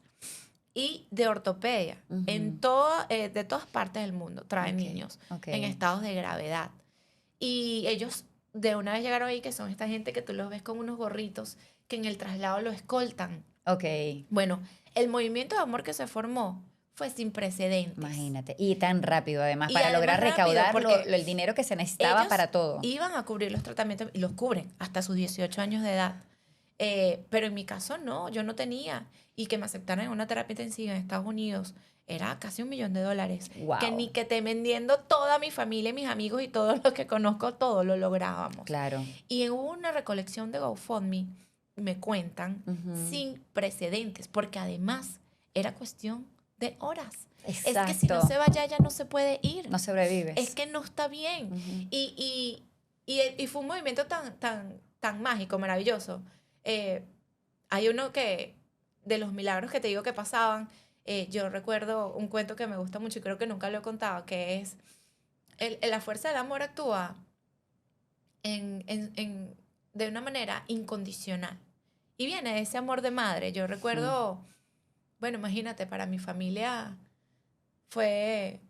y de ortopedia Ujú. de todas partes del mundo. Traen Ok, niños ok. en estados de gravedad. Y ellos de una vez llegaron ahí, que son esta gente que tú los ves con unos gorritos que en el traslado lo escoltan. Ok. Bueno, el movimiento de amor que se formó fue sin precedentes. Imagínate. Y tan rápido, además, Y para además lograr rápido, recaudar porque el dinero que se necesitaba Ellos para todo. iban a cubrir los tratamientos y los cubren hasta sus 18 años de edad. Pero en mi caso no, yo no tenía. Y que me aceptaran en una terapia intensiva en Estados Unidos era casi $1 millón. Wow. Que ni que te vendiendo toda mi familia, mis amigos y todos los que conozco, todo lo lográbamos. Claro. Y hubo una recolección de GoFundMe, me cuentan, Ujú. sin precedentes, porque además era cuestión de horas. Exacto. Es que si no se va ya no se puede ir. No sobrevives. Es que no está bien. Ujú. Y fue un movimiento tan mágico, maravilloso. Hay uno de los milagros que te digo que pasaban, yo recuerdo un cuento que me gusta mucho y creo que nunca lo he contado, que es la fuerza del amor actúa de una manera incondicional. Y viene de ese amor de madre. Yo recuerdo, bueno, imagínate, para mi familia fue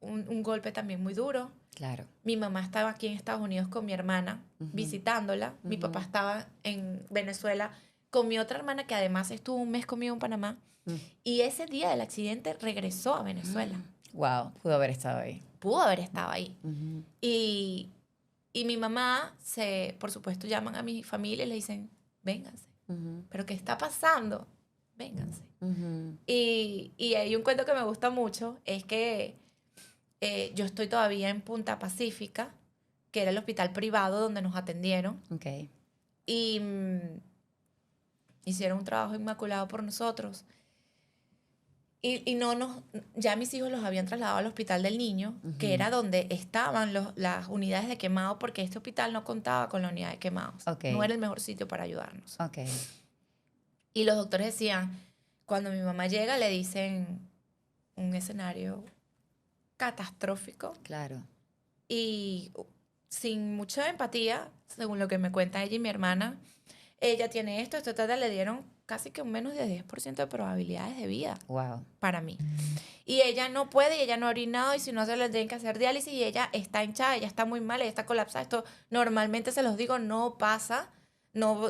un golpe también muy duro. Claro. Mi mamá estaba aquí en Estados Unidos con mi hermana, Ujú. visitándola. Mi Ujú. papá estaba en Venezuela con mi otra hermana, que además estuvo un mes conmigo en Panamá. Mm. Y ese día del accidente regresó a Venezuela. Wow, pudo haber estado ahí. Pudo haber estado ahí. Ujú. Y mi mamá, por supuesto, llaman a mi familia y le dicen, vénganse. Ujú. ¿Pero qué está pasando? Vénganse. Ujú. Y hay un cuento que me gusta mucho, es que yo estoy todavía en Punta Pacífica, que era el hospital privado donde nos atendieron, Ok. y hicieron un trabajo inmaculado por nosotros. Y no nos, ya mis hijos los habían trasladado al hospital del niño, que era donde estaban las unidades de quemados, porque este hospital no contaba con la unidad de quemados. Ok. No era el mejor sitio para ayudarnos. Ok. Y los doctores decían, cuando mi mamá llega, le dicen un escenario catastrófico Claro. y sin mucha empatía, según lo que me cuenta ella y mi hermana, ella tiene esto, le dieron casi que un menos de 10% de probabilidades de vida Wow. para mí. Y ella no puede, y ella no ha orinado, y si no se le tienen que hacer diálisis, y ella está hinchada, ella está muy mal, ella está colapsada. Esto normalmente, se los digo, no pasa. No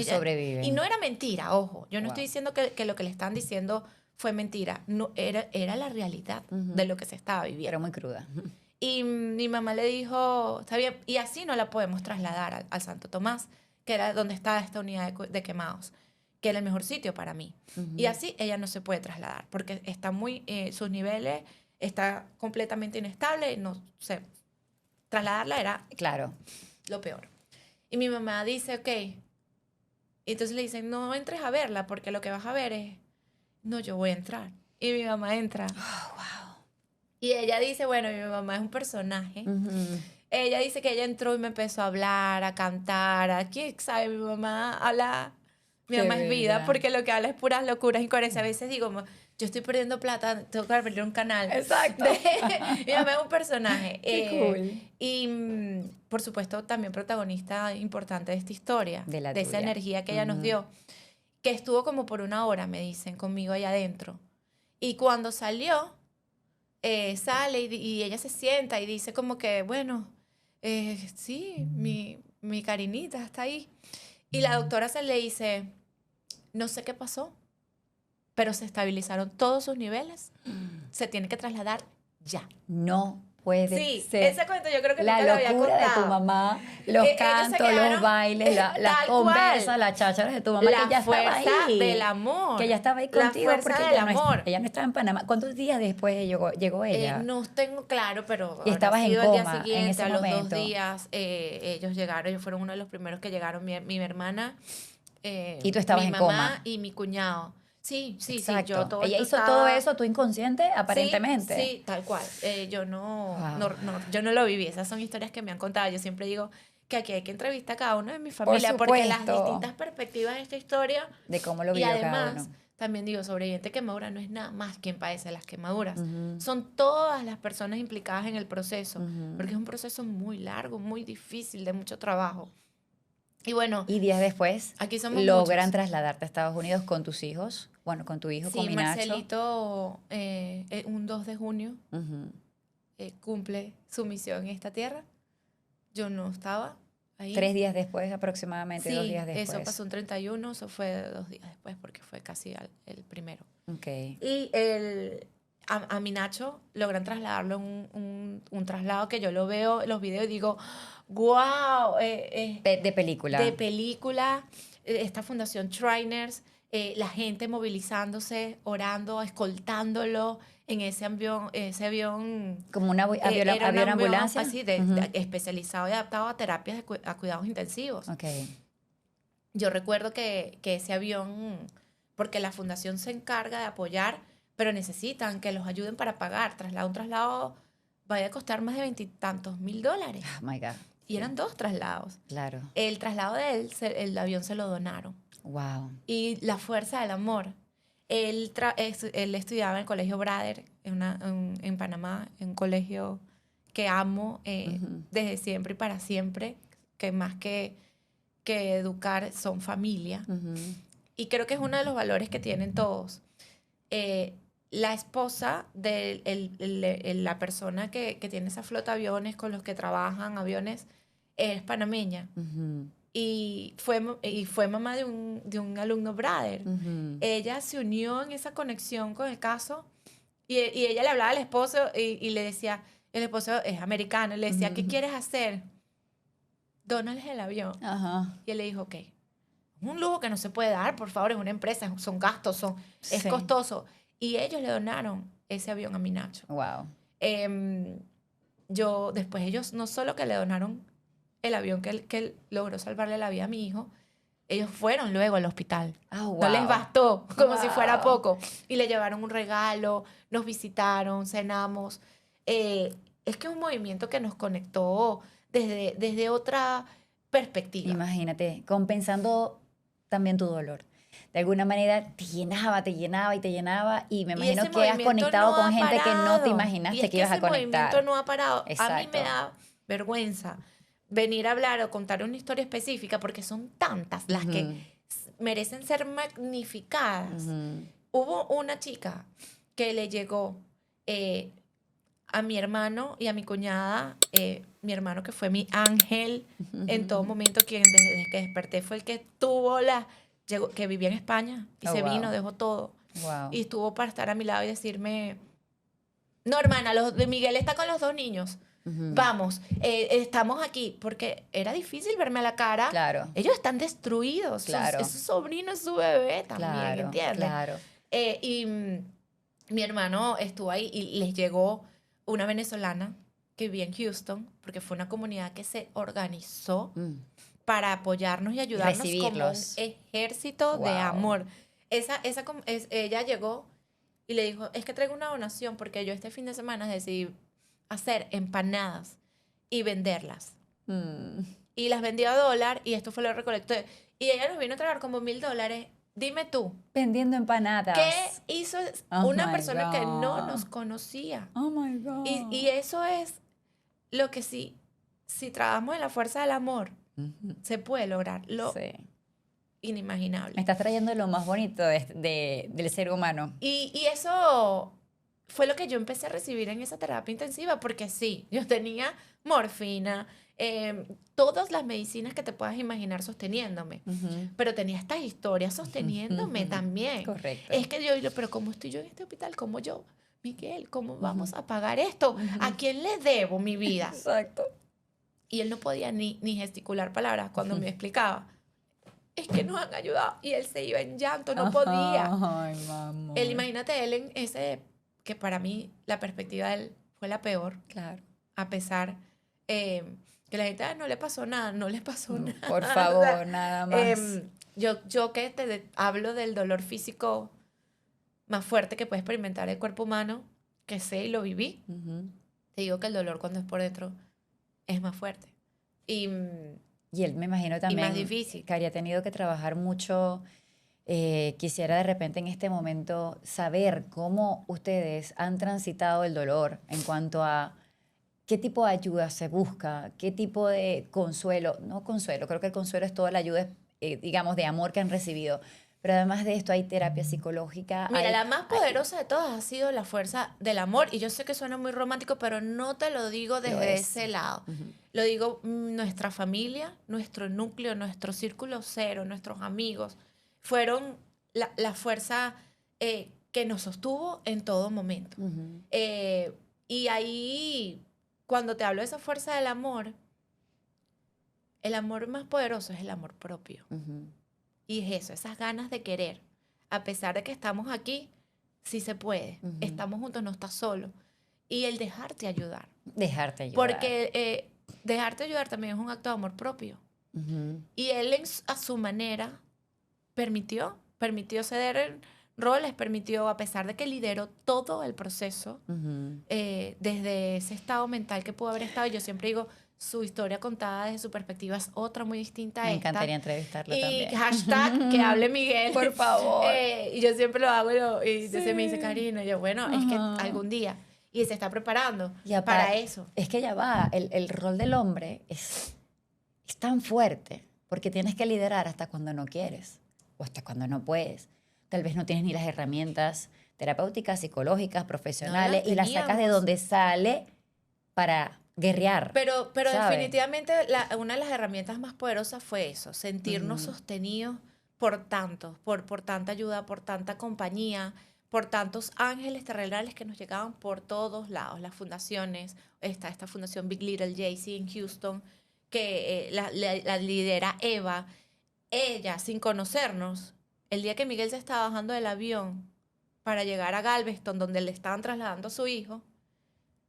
sobrevive. Y no era mentira, ojo. Yo no Wow. estoy diciendo que lo que le están diciendo fue mentira. No, era la realidad de lo que se estaba viviendo. Pero muy cruda. Y mi mamá le dijo, está bien, y así no la podemos trasladar al Santo Tomás, que era donde estaba esta unidad de quemados, que era el mejor sitio para mí. Y así ella no se puede trasladar, porque está sus niveles, está completamente inestable, y no sé, trasladarla era Claro. lo peor. Y mi mamá dice, ok, y entonces le dicen, no entres a verla, porque lo que vas a ver es, no, yo voy a entrar. Y mi mamá entra. Oh, wow. Y ella dice, bueno, mi mamá es un personaje. Ella dice que ella entró y me empezó a hablar, a cantar. ¿Quién sabe? Mi mamá habla... Mi Qué mamá es vida, bella. porque lo que habla es puras locuras, incoherencias. A veces digo, yo estoy perdiendo plata, tengo que abrir un canal. Exacto. Mi mamá es un personaje. Qué cool. Y, por supuesto, también protagonista importante de esta historia. De la esa tuya. energía que ella nos dio. Que estuvo como por 1 hora, me dicen, conmigo allá adentro. Y cuando salió, sale y ella se sienta y dice como que, bueno, sí, mi Karinita está ahí. Y la doctora se le dice, no sé qué pasó, pero se estabilizaron todos sus niveles. Se tiene que trasladar ya. No puede Sí, ser. ese cuento yo creo que La nunca lo había locura de contado. tu mamá, los Ellos se cantos, quedaron- los bailes, las tal conversas, cual. las chácharas de tu mamá, La que ya estaba fuerza ahí. del amor. Que ella estaba ahí La contigo fuerza porque del ella no, amor. ella no estaba en Panamá. ¿Cuántos días después llegó ella? No tengo claro, pero Y habrá estabas en sido el día coma en siguiente, ese a los 2 momento. días, ellos llegaron, ellos fueron uno de los primeros que llegaron, mi hermana, Y tú estabas mi en mamá coma. y mi cuñado. Sí, Exacto. yo todo Ella esto hizo todo estaba- eso, tú inconsciente, aparentemente. Sí, tal cual. Yo Wow. yo no lo viví. Esas son historias que me han contado. Yo siempre digo que aquí hay que entrevistar a cada uno de mi familia porque las supuesto. distintas perspectivas de esta historia De cómo lo y vivió cada además uno. también digo, sobreviviente de quemadura no es nada más quien padece las quemaduras. Son todas las personas implicadas en el proceso, porque es un proceso muy largo, muy difícil, de mucho trabajo. Y bueno, Y días después aquí somos logran muchos. trasladarte a Estados Unidos con tus hijos, bueno, con tu hijo, Sí, con Minacho. Marcelito, un 2 de junio, Ujú. cumple su misión en esta tierra. Yo no estaba ahí. 3 días después, aproximadamente, Sí, 2 días después. eso pasó un 31, eso fue 2 días después porque fue casi el primero. Ok. Y a mi Nacho logran trasladarlo en un traslado que yo lo veo en los videos y digo, wow, De película. de película, esta fundación Trainers, la gente movilizándose, orando, escoltándolo en ese avión Como una era un avión ambulancia. así, Ujú. especializado y adaptado a terapias a cuidados intensivos. Ok. Yo recuerdo que ese avión, porque la fundación se encarga de apoyar, pero necesitan que los ayuden para pagar. Un traslado vaya a costar más de 20 y tantos mil dólares. Oh my God. Y eran 2 traslados. Claro. El traslado de él, el avión se lo donaron. Wow. Y la fuerza del amor. Él estudiaba en el Colegio Brader en Panamá, en un colegio que amo desde siempre y para siempre, que más que educar son familia. Y creo que es uno de los valores que tienen todos. La esposa de la persona que tiene esa flota de aviones con los que trabajan aviones es panameña. Y fue mamá de un alumno Brader. Ella se unió en esa conexión con el caso y ella le hablaba al esposo y le decía, el esposo es americano, le decía, ¿qué quieres hacer? Dónales el avión. Ajá. Y él le dijo, ok, es un lujo que no se puede dar, por favor, es una empresa, son gastos, es Sí. costoso. Y ellos le donaron ese avión a mi Nacho. Wow. Después ellos no solo que le donaron el avión que él logró salvarle la vida a mi hijo, Ellos fueron luego al hospital. Oh, No les wow. bastó, como si Wow. fuera poco. Y le llevaron un regalo, nos visitaron, cenamos. Es que es un movimiento que nos conectó desde otra perspectiva. Imagínate, compensando también tu dolor. De alguna manera te llenaba y me Y imagino ese que has movimiento conectado no con ha gente que no te parado. imaginaste Y es que ibas a ese movimiento conectar. no ha parado. A mí Exacto. me da vergüenza venir a hablar o contar una historia específica porque son tantas las que Ujú, merecen ser magnificadas. ujú. Hubo una chica que le llegó a mi hermano y a mi cuñada, mi hermano que fue mi ángel en todo momento, quien desde que desperté fue el que llegó, que vivía en España y Oh, se wow. vino, dejó todo. Wow. Y estuvo para estar a mi lado y decirme, no hermana, de Miguel está con los 2 niños. Ujú. Vamos, estamos aquí. Porque era difícil verme a la cara. Claro. Ellos están destruidos. Claro. Es su sobrino, es su bebé también, Claro, ¿entiendes? claro. Mi hermano estuvo ahí y les llegó una venezolana que vivía en Houston, porque fue una comunidad que se organizó Mm. para apoyarnos y ayudarnos como un Recibirlos. ejército de Wow. amor. Ella llegó y le dijo, es que traigo una donación porque yo este fin de semana decidí hacer empanadas y venderlas. Mm. Y las vendió a $1 y esto fue lo que recolecté. Y ella nos vino a traer como $1,000. Dime tú, Vendiendo empanadas. ¿qué hizo Oh una my persona que no God. nos conocía? Oh my God. Y eso es lo que si trabajamos en la fuerza del amor, Ujú. se puede lograr lo Sí. inimaginable. Me estás trayendo lo más bonito del ser humano. Y eso fue lo que yo empecé a recibir en esa terapia intensiva, porque sí, yo tenía morfina, todas las medicinas que te puedas imaginar sosteniéndome, Ujú. pero tenía estas historias sosteniéndome también. Correcto. Es que yo digo, pero ¿cómo estoy yo en este hospital? ¿Cómo yo? Miguel, ¿cómo vamos a pagar esto? ¿A quién le debo mi vida? Exacto. Y él no podía ni gesticular palabras cuando me explicaba. Es que nos han ayudado. Y él se iba en llanto, no podía. Ay, mamá. Él, imagínate, él en ese, que para mí la perspectiva de él fue la peor, Claro. a pesar que la gente, no le pasó nada, no le pasó nada. Por O sea, favor, nada más. yo que hablo del dolor físico más fuerte que puede experimentar el cuerpo humano, que sé y lo viví, Ujú. te digo que el dolor cuando es por dentro es más fuerte. Y Y él me imagino también más difícil. que habría tenido que trabajar mucho. Quisiera de repente en este momento saber cómo ustedes han transitado el dolor en cuanto a qué tipo de ayuda se busca, qué tipo de consuelo, no consuelo, creo que el consuelo es toda la ayuda, digamos, de amor que han recibido. Pero además de esto hay terapia psicológica. Mira, hay- la más poderosa de todas ha sido la fuerza del amor. Y yo sé que suena muy romántico, pero no te lo digo desde es. ese lado. Ujú. Lo digo nuestra familia, nuestro núcleo, nuestro círculo cero, nuestros amigos. Fueron la fuerza que nos sostuvo en todo momento. Ujú. Y ahí, cuando te hablo de esa fuerza del amor, el amor más poderoso es el amor propio. Ujú. Y es eso, esas ganas de querer. A pesar de que estamos aquí, sí se puede. Ujú. Estamos juntos, no estás solo. Y el dejarte ayudar. Dejarte ayudar. Porque dejarte ayudar también es un acto de amor propio. Ujú. Y él a su manera permitió ceder en roles, permitió, a pesar de que lideró todo el proceso, Ujú. desde ese estado mental que pudo haber estado. Y yo siempre digo, su historia contada desde su perspectiva es otra muy distinta a Me esta. encantaría entrevistarlo Y también. hashtag que hable Miguel. Por favor. Y yo siempre lo hago y entonces me dice Sí. Karina, y yo, bueno, es que Ajá. algún día. Y se está preparando Y aparte- para eso. Es que ya va, el rol del hombre es tan fuerte porque tienes que liderar hasta cuando no quieres o hasta cuando no puedes. Tal vez no tienes ni las herramientas terapéuticas, psicológicas, profesionales y las sacas de teníamos. donde sale para guerrear. Pero ¿sabe? definitivamente una de las herramientas más poderosas fue eso, sentirnos Ujú. sostenidos por tanto, por tanta ayuda, por tanta compañía, por tantos ángeles terrenales que nos llegaban por todos lados. Las fundaciones, esta fundación Big Little JC en Houston, que la lidera Eva. Ella, sin conocernos, el día que Miguel se estaba bajando del avión para llegar a Galveston, donde le estaban trasladando a su hijo,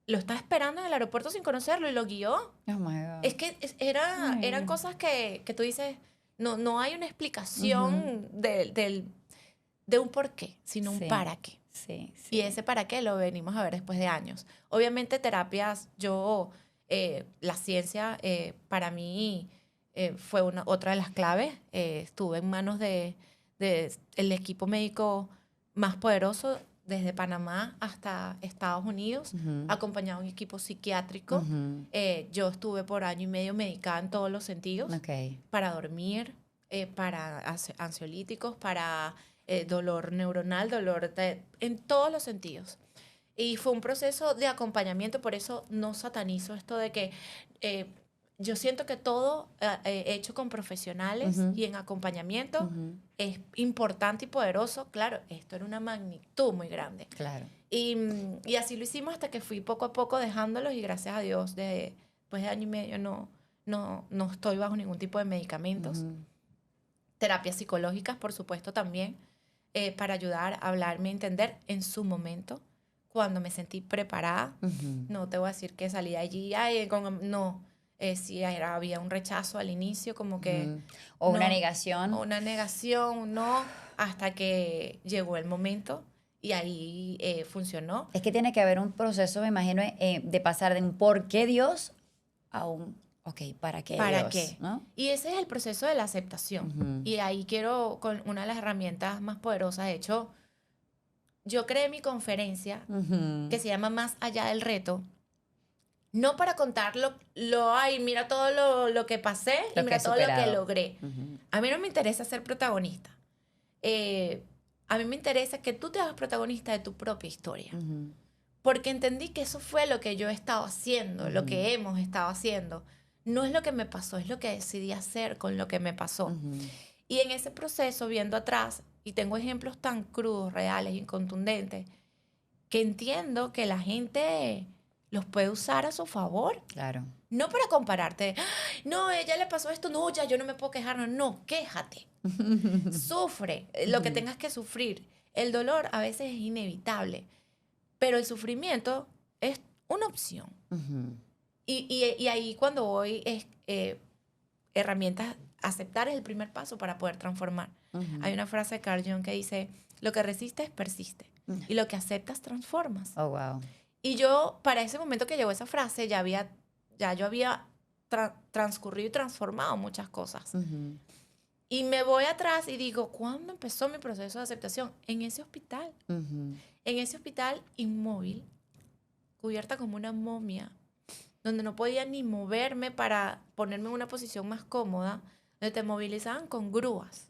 lo estaba esperando en el aeropuerto sin conocerlo y lo guió. Oh my God. Es que Ay. eran cosas que tú dices, no hay una explicación de un por qué, sino un Sí. para qué. Sí, sí. Y ese para qué lo venimos a ver después de años. Obviamente terapias, la ciencia para mí fue otra de las claves. Estuve en manos de el equipo médico más poderoso desde Panamá hasta Estados Unidos, acompañado de un equipo psiquiátrico. Yo estuve por 1 año y medio medicada en todos los sentidos, Ok. para dormir, para ansiolíticos, para dolor neuronal, en todos los sentidos. Y fue un proceso de acompañamiento, por eso no satanizo esto de que yo siento que todo hecho con profesionales y en acompañamiento es importante y poderoso. Claro, esto era una magnitud muy grande. Claro. Y así lo hicimos hasta que fui poco a poco dejándolos y gracias a Dios, después de 1 año y medio no estoy bajo ningún tipo de medicamentos. Terapias psicológicas, por supuesto, también, para ayudar a hablarme, a entender en su momento, cuando me sentí preparada. No te voy a decir que salí de allí, no. Sí, había un rechazo al inicio, como que... O una no, negación. o una negación, no, hasta que llegó el momento y ahí funcionó. Es que tiene que haber un proceso, me imagino, de pasar de un por qué Dios a un, ok, ¿para qué ¿Para Dios? qué? ¿No? Y ese es el proceso de la aceptación. Y ahí quiero, con una de las herramientas más poderosas, de hecho, yo creé mi conferencia que se llama Más allá del reto, no para contar ay, mira todo lo que pasé y Lo mira que he todo lo que superado. logré. A mí no me interesa ser protagonista. A mí me interesa que tú te hagas protagonista de tu propia historia. Porque entendí que eso fue lo que yo he estado haciendo, lo que hemos estado haciendo. No es lo que me pasó, es lo que decidí hacer con lo que me pasó. Y en ese proceso, viendo atrás, y tengo ejemplos tan crudos, reales y contundentes, que entiendo que la gente los puede usar a su favor. Claro. No para compararte. "Ay, no, a ella le pasó esto, no, ya yo no me puedo quejar". No, quéjate. Sufre lo que tengas que sufrir. El dolor a veces es inevitable, pero el sufrimiento es una opción. Y ahí cuando voy es herramientas, aceptar es el primer paso para poder transformar. Hay una frase de Carl Jung que dice, lo que resistes persiste y lo que aceptas transformas. Oh, wow. Y yo, para ese momento que llegó esa frase, yo había transcurrido y transformado muchas cosas. Y me voy atrás y digo, ¿cuándo empezó mi proceso de aceptación? En ese hospital. En ese hospital inmóvil, cubierta como una momia, donde no podía ni moverme para ponerme en una posición más cómoda, donde te movilizaban con grúas.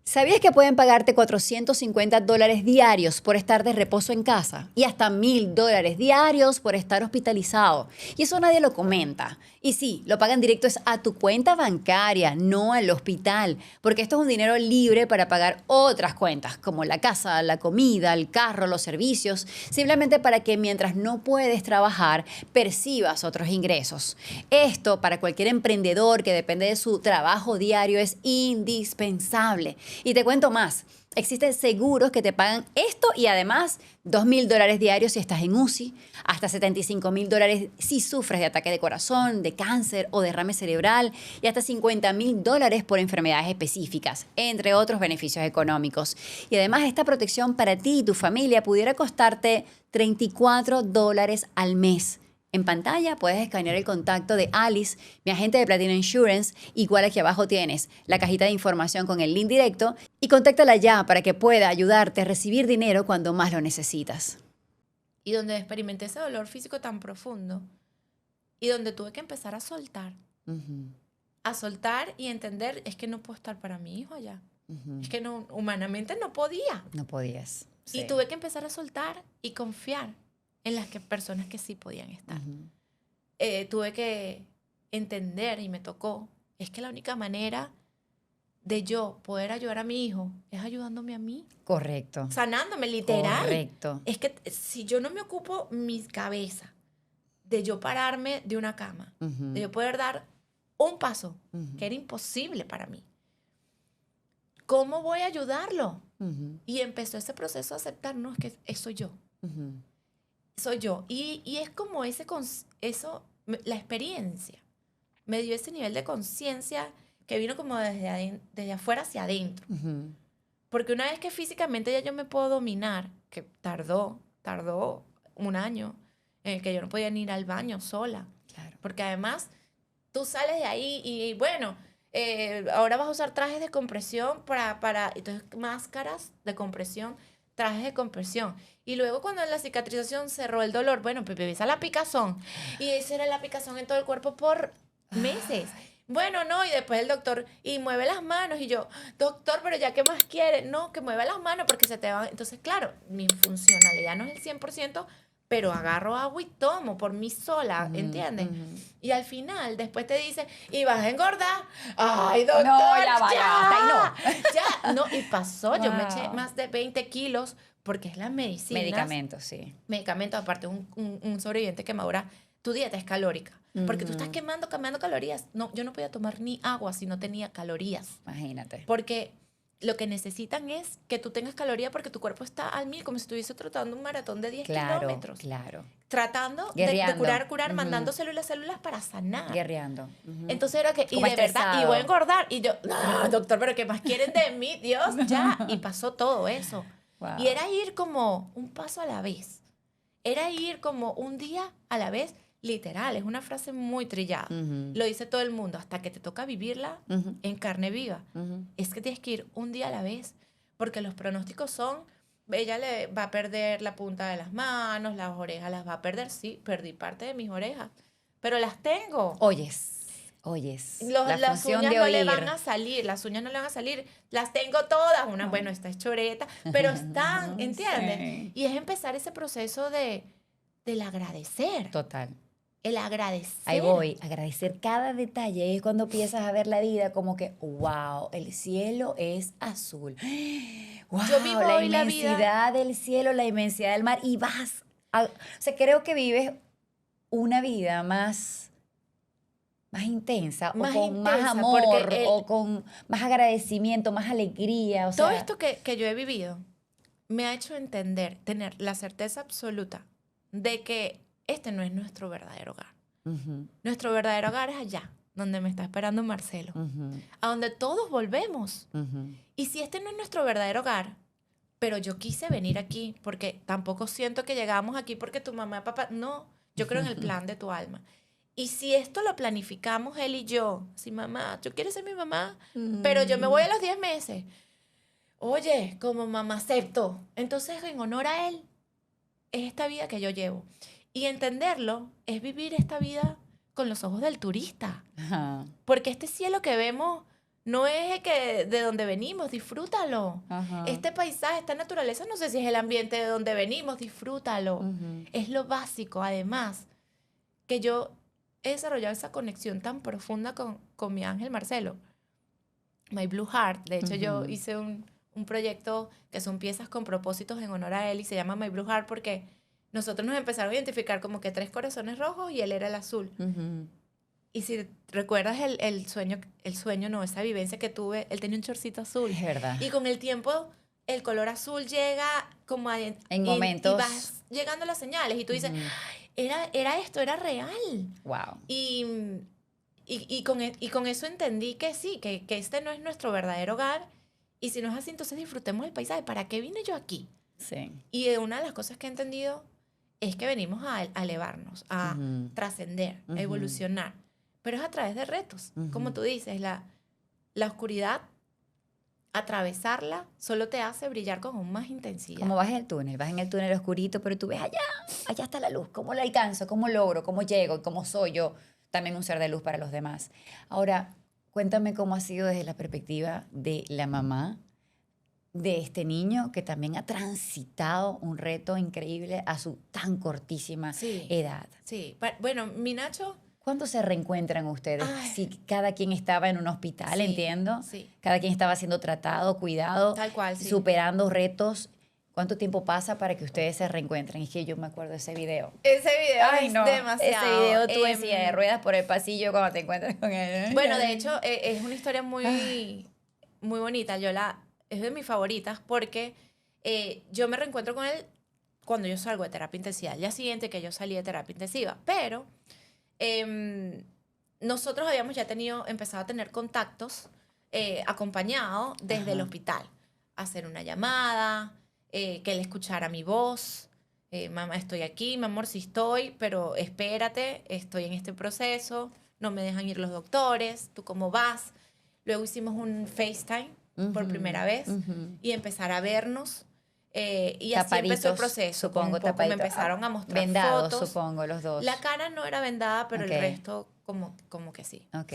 ¿Sabías que pueden pagarte $450 diarios por estar de reposo en casa? Y hasta $1,000 diarios por estar hospitalizado. Y eso nadie lo comenta. Y sí, lo pagan directo es a tu cuenta bancaria, no al hospital. Porque esto es un dinero libre para pagar otras cuentas, como la casa, la comida, el carro, los servicios. Simplemente para que mientras no puedes trabajar, percibas otros ingresos. Esto, para cualquier emprendedor que depende de su trabajo diario, es indispensable. Y te cuento más, existen seguros que te pagan esto y además $2,000 diarios si estás en UCI, hasta $75,000 si sufres de ataque de corazón, de cáncer o derrame cerebral y hasta $50,000 por enfermedades específicas, entre otros beneficios económicos. Y además esta protección para ti y tu familia pudiera costarte $34 al mes. En pantalla puedes escanear el contacto de Alice, mi agente de Platinum Insurance, igual aquí abajo tienes la cajita de información con el link directo y contáctala ya para que pueda ayudarte a recibir dinero cuando más lo necesitas. Y donde experimenté ese dolor físico tan profundo y donde tuve que empezar a soltar. A soltar y entender, es que no puedo estar para mi hijo allá. Es que no, humanamente no podía. No podías. Sí. Y tuve que empezar a soltar y confiar en las personas que sí podían estar. Tuve que entender y me tocó, es que la única manera de yo poder ayudar a mi hijo es ayudándome a mí. Correcto. Sanándome, literal. Correcto. Es que si yo no me ocupo mi cabeza de yo pararme de una cama, de yo poder dar un paso, que era imposible para mí, ¿cómo voy a ayudarlo? Y empezó ese proceso de aceptar, no, es que soy yo. Soy yo. Y es como la experiencia me dio ese nivel de conciencia que vino como desde afuera hacia adentro. Ujú. Porque una vez que físicamente ya yo me puedo dominar, que tardó 1 año, en el que yo no podía ni ir al baño sola. Claro. Porque además tú sales de ahí y bueno, ahora vas a usar trajes de compresión entonces máscaras de compresión, trajes de compresión. Y luego cuando en la cicatrización cerró el dolor, bueno, pues empieza la picazón. Y esa era la picazón en todo el cuerpo por meses. Bueno, no, y después el doctor, y mueve las manos, y yo, doctor, pero ya, ¿qué más quiere? No, que mueva las manos porque se te van. Entonces, claro, mi funcionalidad no es el 100%, pero agarro agua y tomo por mí sola, ¿entiendes? Y al final, después te dice, y vas a engordar. ¡Ay, doctor! No, ya va, ya, ya, no, y pasó, yo me Wow. eché más de 20 kilos, porque es las medicinas. Medicamentos, sí. Medicamentos, aparte un sobreviviente que madura, tu dieta es calórica. Porque tú estás quemando calorías. No, yo no podía tomar ni agua si no tenía calorías. Imagínate. Porque lo que necesitan es que tú tengas calorías porque tu cuerpo está al 1000, como si estuviese tratando un maratón de 10 kilómetros. Claro. Tratando de Guerreando. curar, mandando células para sanar. Guerreando. Entonces era que, y Como de verdad, estresado. y voy a engordar. Y yo, no, doctor, pero ¿qué más quieren de mí? Dios, ya. Y pasó todo eso. Wow. Y era ir como un paso a la vez. Era ir como un día a la vez. Literal, es una frase muy trillada. Ujú. Lo dice todo el mundo. Hasta que te toca vivirla Ujú. en carne viva. Ujú. Es que tienes que ir un día a la vez. Porque los pronósticos son, ella le va a perder la punta de las manos, las orejas las va a perder. Sí, perdí parte de mis orejas. Pero las tengo. Oyes. La Las función uñas de no oír. le van a salir, las uñas no le van a salir, las tengo todas, una, bueno, esta es choreta, pero están, ¿entiendes? Sí. Y es empezar ese proceso del agradecer, Total. el agradecer. Ahí voy, agradecer cada detalle. Es cuando empiezas a ver la vida como que, wow, el cielo es azul. Wow, Yo vivo la hoy la vida- inmensidad del cielo, la inmensidad del mar. Y o sea, creo que vives una vida más intensa, Más o con más intensa, amor, porque o con más agradecimiento, más alegría. O Todo sea, esto que yo he vivido me ha hecho entender, tener la certeza absoluta de que este no es nuestro verdadero hogar. ujú, Nuestro verdadero hogar es allá, donde me está esperando Marcelo, ujú, a donde todos volvemos. ujú. Y si este no es nuestro verdadero hogar, pero yo quise venir aquí porque tampoco siento que llegamos aquí porque tu mamá y papá, no, yo creo en el plan de tu alma. Y si esto lo planificamos él y yo, si mamá, yo quiero ser mi mamá, pero yo me voy a los 10 meses. Oye, como mamá acepto. Entonces, en honor a él, es esta vida que yo llevo. Y entenderlo es vivir esta vida con los ojos del turista. Ajá, Porque este cielo que vemos no es el que de donde venimos, disfrútalo. ajá. Este paisaje, esta naturaleza, no sé si es el ambiente de donde venimos, disfrútalo. Ujú. Es lo básico, además, que yo he desarrollado esa conexión tan profunda con mi ángel Marcelo. My Blue Heart. De hecho, yo Ujú. hice un proyecto que son piezas con propósitos en honor a él y se llama My Blue Heart porque nosotros nos empezaron a identificar como que 3 corazones rojos y él era el azul. Ujú. Y si recuerdas el sueño no, esa vivencia que tuve, él tenía un chorcito azul. Es verdad. Y con el tiempo, el color azul llega como a... En momentos. Y vas llegando las señales y tú dices, Ujú. era esto, era real. Wow. Y con eso entendí que sí, que este no es nuestro verdadero hogar. Y si no es así, entonces disfrutemos el paisaje. ¿Para qué vine yo aquí? Sí. Y una de las cosas que he entendido es que venimos a elevarnos, a Ujú. trascender, a Ujú. evolucionar. Pero es a través de retos. Ujú. Como tú dices, la oscuridad, atravesarla, solo te hace brillar con aún más intensidad. Como vas en el túnel oscurito, pero tú ves allá está la luz. ¿Cómo la alcanzo? ¿Cómo logro? ¿Cómo llego? ¿Cómo soy yo? También un ser de luz para los demás. Ahora, cuéntame cómo ha sido desde la perspectiva de la mamá de este niño que también ha transitado un reto increíble a su tan cortísima Sí. edad. Sí. Bueno, mi Nacho... ¿Cuándo se reencuentran ustedes? Ay. Si cada quien estaba en un hospital, Sí, entiendo. sí. Cada quien estaba siendo tratado, cuidado, Tal cual, sí. superando retos. ¿Cuánto tiempo pasa para que ustedes se reencuentren? Es que yo me acuerdo de ese video. Ese video Ay, es no. demasiado. Ese video tú en silla de ruedas por el pasillo cuando te encuentras con él. Bueno, de hecho, es una historia muy bonita. Es de mis favoritas porque yo me reencuentro con él cuando yo salgo de terapia intensiva. El día siguiente que yo salí de terapia intensiva. Pero nosotros habíamos ya empezado a tener contactos acompañados desde el hospital. Hacer una llamada, que él escuchara mi voz. Mamá, estoy aquí, mi amor, sí estoy, pero espérate, estoy en este proceso, no me dejan ir los doctores, ¿tú cómo vas? Luego hicimos un FaceTime por primera vez y empezar a vernos. Y así empezó el proceso. Supongo, me empezaron a mostrar vendados, fotos. supongo, los dos. La cara no era vendada, pero el resto como que sí. Ok.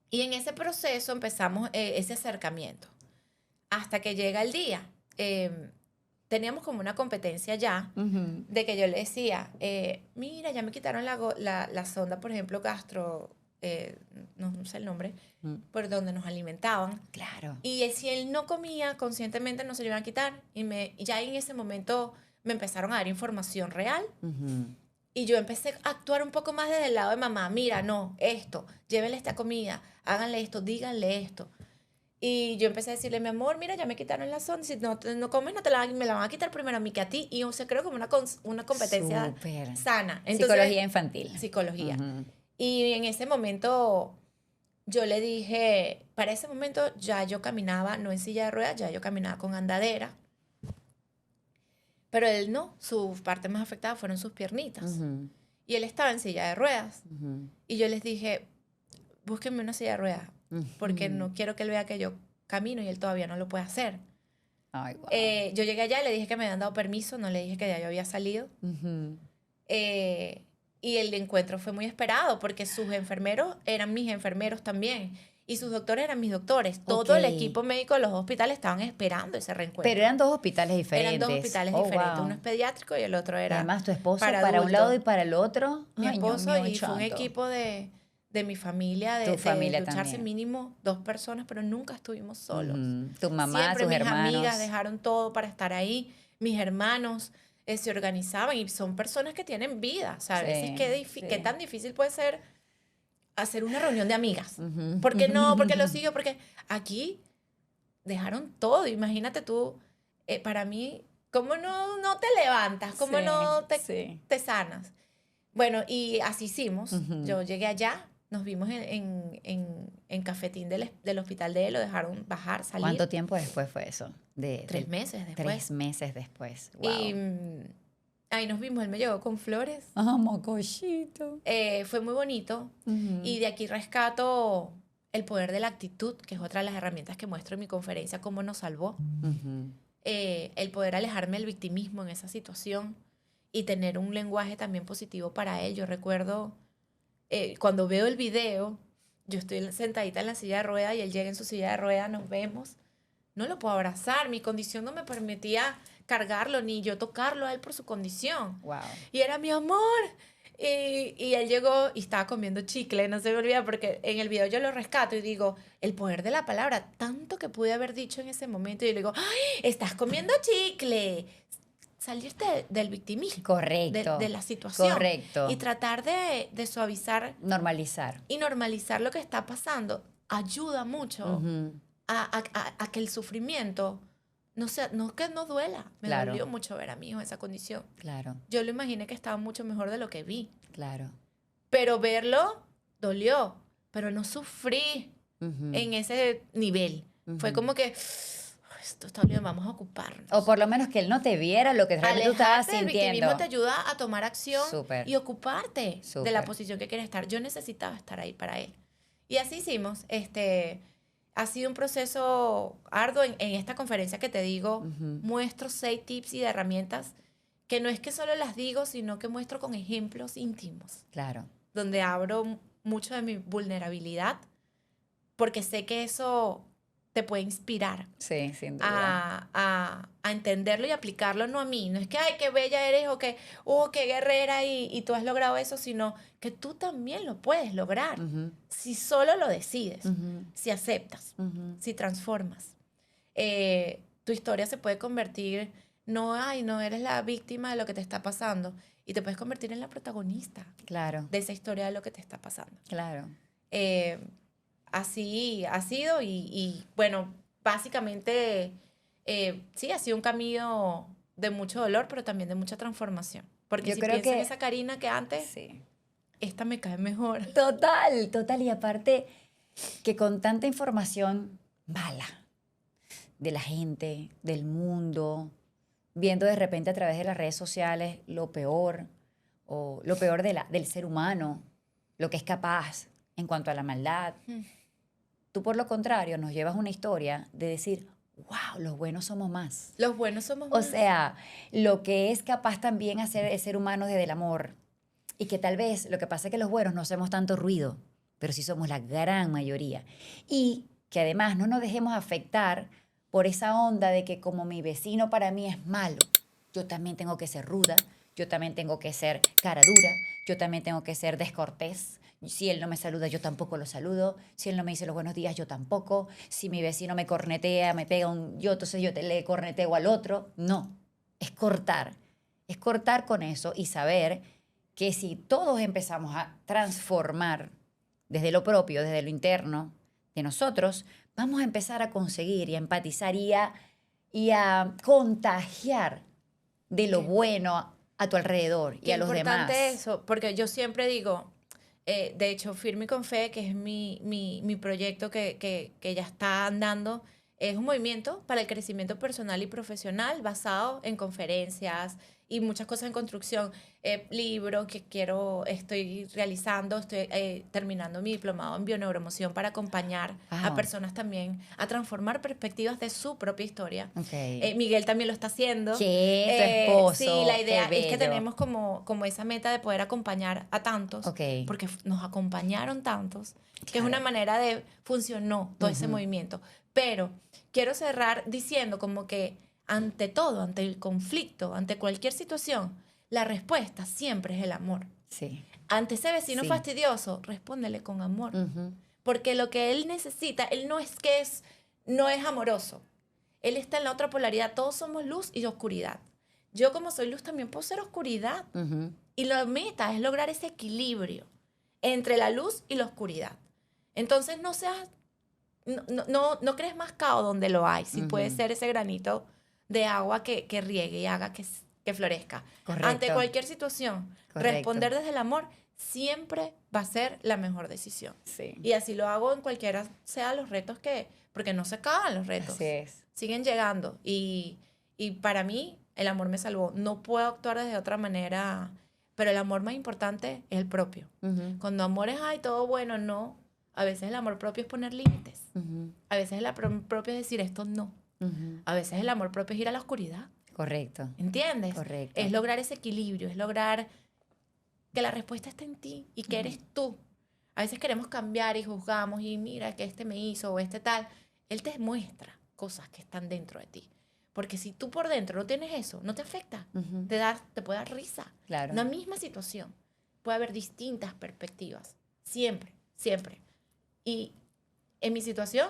Y en ese proceso empezamos ese acercamiento. Hasta que llega el día. Teníamos como una competencia ya de que yo le decía, mira, ya me quitaron la sonda, por ejemplo, gastro, no sé el nombre, por donde nos alimentaban. Claro. Y si él no comía, conscientemente no se lo iban a quitar. Y ya en ese momento me empezaron a dar información real. Y yo empecé a actuar un poco más desde el lado de mamá. Mira, no, esto, llévenle esta comida, háganle esto, díganle esto. Y yo empecé a decirle, mi amor, mira, ya me quitaron la sonda. Si no comes, me la van a quitar primero a mí que a ti. Y se creó como una competencia Súper. sana. Entonces, psicología infantil. Psicología. Y en ese momento yo le dije, para ese momento ya yo caminaba, no en silla de ruedas, ya yo caminaba con andadera. Pero él no, su parte más afectada fueron sus piernitas. Y él estaba en silla de ruedas. Y yo les dije, búsquenme una silla de ruedas, porque no quiero que él vea que yo camino y él todavía no lo puede hacer. Ay, wow. Yo llegué allá, le dije que me habían dado permiso, no le dije que ya yo había salido. Y el encuentro fue muy esperado, porque sus enfermeros eran mis enfermeros también. Y sus doctores eran mis doctores. Todo el equipo médico de los hospitales estaban esperando ese reencuentro. Pero eran dos hospitales diferentes. Eran dos hospitales diferentes. Wow. Uno es pediátrico y el otro era además, tu esposo para adultos. un lado y para el otro. Mi Ay, esposo Dios mío, y fue un santo. equipo de mi familia, de lucharse también. mínimo 2 personas, pero nunca estuvimos solos. Tu mamá, Siempre tus mis hermanos. amigas dejaron todo para estar ahí. Mis hermanos se organizaban y son personas que tienen vida. O sea, a veces qué tan difícil puede ser hacer una reunión de amigas. ¿Por qué no? Porque lo sigo, porque aquí dejaron todo. Imagínate tú, para mí, ¿cómo no te levantas? ¿Cómo no te sanas? Bueno, y así hicimos. Yo llegué allá, nos vimos en cafetín del hospital de él, lo dejaron bajar, salir. ¿Cuánto tiempo después fue eso? 3 meses después. 3 meses después. Wow. Y ahí nos vimos, él me llegó con flores. Ah, mocollito. Fue muy bonito. Y de aquí rescato el poder de la actitud, que es otra de las herramientas que muestro en mi conferencia, cómo nos salvó. El poder alejarme del victimismo en esa situación y tener un lenguaje también positivo para él. Yo recuerdo, cuando veo el video, yo estoy sentadita en la silla de ruedas y él llega en su silla de ruedas, nos vemos. No lo puedo abrazar, mi condición no me permitía cargarlo, ni yo tocarlo a él por su condición. Wow. Y era mi amor. Y él llegó y estaba comiendo chicle, no se me olvida, porque en el video yo lo rescato y digo, el poder de la palabra, tanto que pude haber dicho en ese momento, y yo le digo, ¡ay, estás comiendo chicle! Salirte del victimismo. Correcto. De la situación. Correcto. Y tratar de suavizar. Normalizar. Y normalizar lo que está pasando ayuda mucho a que el sufrimiento que no duela. Me dolió mucho ver a mi hijo en esa condición. Claro. Yo lo imaginé que estaba mucho mejor de lo que vi. Claro. Pero verlo dolió, pero no sufrí en ese nivel. Fue como que esto está bien, vamos a ocuparnos. O por lo menos que él no te viera lo que realmente tú estabas Alejarte del sintiendo. victimismo te ayuda a tomar acción Súper. y ocuparte Súper. de la posición que quieres estar. Yo necesitaba estar ahí para él. Y así hicimos. Ha sido un proceso arduo. En esta conferencia que te digo, muestro 6 tips y herramientas que no es que solo las digo, sino que muestro con ejemplos íntimos. Claro. Donde abro mucho de mi vulnerabilidad, porque sé que eso te puede inspirar. Sí, sin duda. A entenderlo y aplicarlo, no a mí. No es que, ay, qué bella eres o que, qué guerrera y tú has logrado eso, sino que tú también lo puedes lograr. Si solo lo decides, si aceptas, si transformas. Tu historia se puede convertir, no eres la víctima de lo que te está pasando, y te puedes convertir en la protagonista. Claro. De esa historia de lo que te está pasando. Claro. Así ha sido y bueno, básicamente sí, ha sido un camino de mucho dolor, pero también de mucha transformación. Porque Yo si creo piensas que en esa Karina que antes... Sí. esta me cae mejor. Total, total. Y aparte que con tanta información mala de la gente, del mundo, viendo de repente a través de las redes sociales lo peor, o lo peor del ser humano, lo que es capaz en cuanto a la maldad. Tú, por lo contrario, nos llevas una historia de decir, wow, los buenos somos más. Los buenos somos O más. sea, lo que es capaz también hacer el ser humano desde el amor. Y que tal vez lo que pasa es que los buenos no hacemos tanto ruido, pero sí somos la gran mayoría. Y que además no nos dejemos afectar por esa onda de que como mi vecino para mí es malo, yo también tengo que ser ruda, yo también tengo que ser cara dura, yo también tengo que ser descortés. Si él no me saluda, yo tampoco lo saludo. Si él no me dice los buenos días, yo tampoco. Si mi vecino me cornetea, me pega entonces yo le corneteo al otro. No, es cortar. Es cortar con eso y saber que si todos empezamos a transformar desde lo propio, desde lo interno de nosotros, vamos a empezar a conseguir y a empatizar y a contagiar de lo bueno a tu alrededor y a los demás. Qué importante eso, porque yo siempre digo, de hecho, Firme y con Fe, que es mi proyecto que ya está andando, es un movimiento para el crecimiento personal y profesional basado en conferencias y muchas cosas en construcción. Libros que estoy realizando, estoy terminando mi diplomado en bioneuroemoción para acompañar a personas también a transformar perspectivas de su propia historia. Okay. Miguel también lo está haciendo. ¿Qué? Tu esposo. Sí, la idea Qué es que bello. tenemos como esa meta de poder acompañar a tantos, Okay. porque nos acompañaron tantos, que Claro. es una manera de funcionó todo ese movimiento. Pero quiero cerrar diciendo como que ante todo, ante el conflicto, ante cualquier situación, la respuesta siempre es el amor. Sí. Ante ese vecino Sí. fastidioso, respóndele con amor. Ujú. Porque lo que él necesita, él no es amoroso. Él está en la otra polaridad. Todos somos luz y oscuridad. Yo como soy luz también puedo ser oscuridad. Ujú. Y la meta es lograr ese equilibrio entre la luz y la oscuridad. Entonces no crees más caos donde lo hay. Si puede ser ese granito de agua que riegue y haga que florezca. Correcto. Ante cualquier situación, Correcto. responder desde el amor siempre va a ser la mejor decisión. Sí. Y así lo hago en cualquiera sea los retos porque no se acaban los retos. Así es. Siguen llegando. Y para mí, el amor me salvó. No puedo actuar de otra manera, pero el amor más importante es el propio. Ujú. Cuando amor es, ay, todo bueno, no. A veces el amor propio es poner límites. Ujú. A veces el amor propio es decir esto no. Ujú. A veces el amor propio es ir a la oscuridad. Correcto. ¿Entiendes? Correcto. Es lograr ese equilibrio, es lograr que la respuesta está en ti y que eres tú. A veces queremos cambiar y juzgamos y mira que este me hizo o este tal. Él te muestra cosas que están dentro de ti. Porque si tú por dentro no tienes eso, no te afecta. Ujú. Te puede dar risa. Claro. Una misma situación. Puede haber distintas perspectivas. Siempre, siempre. Y en mi situación,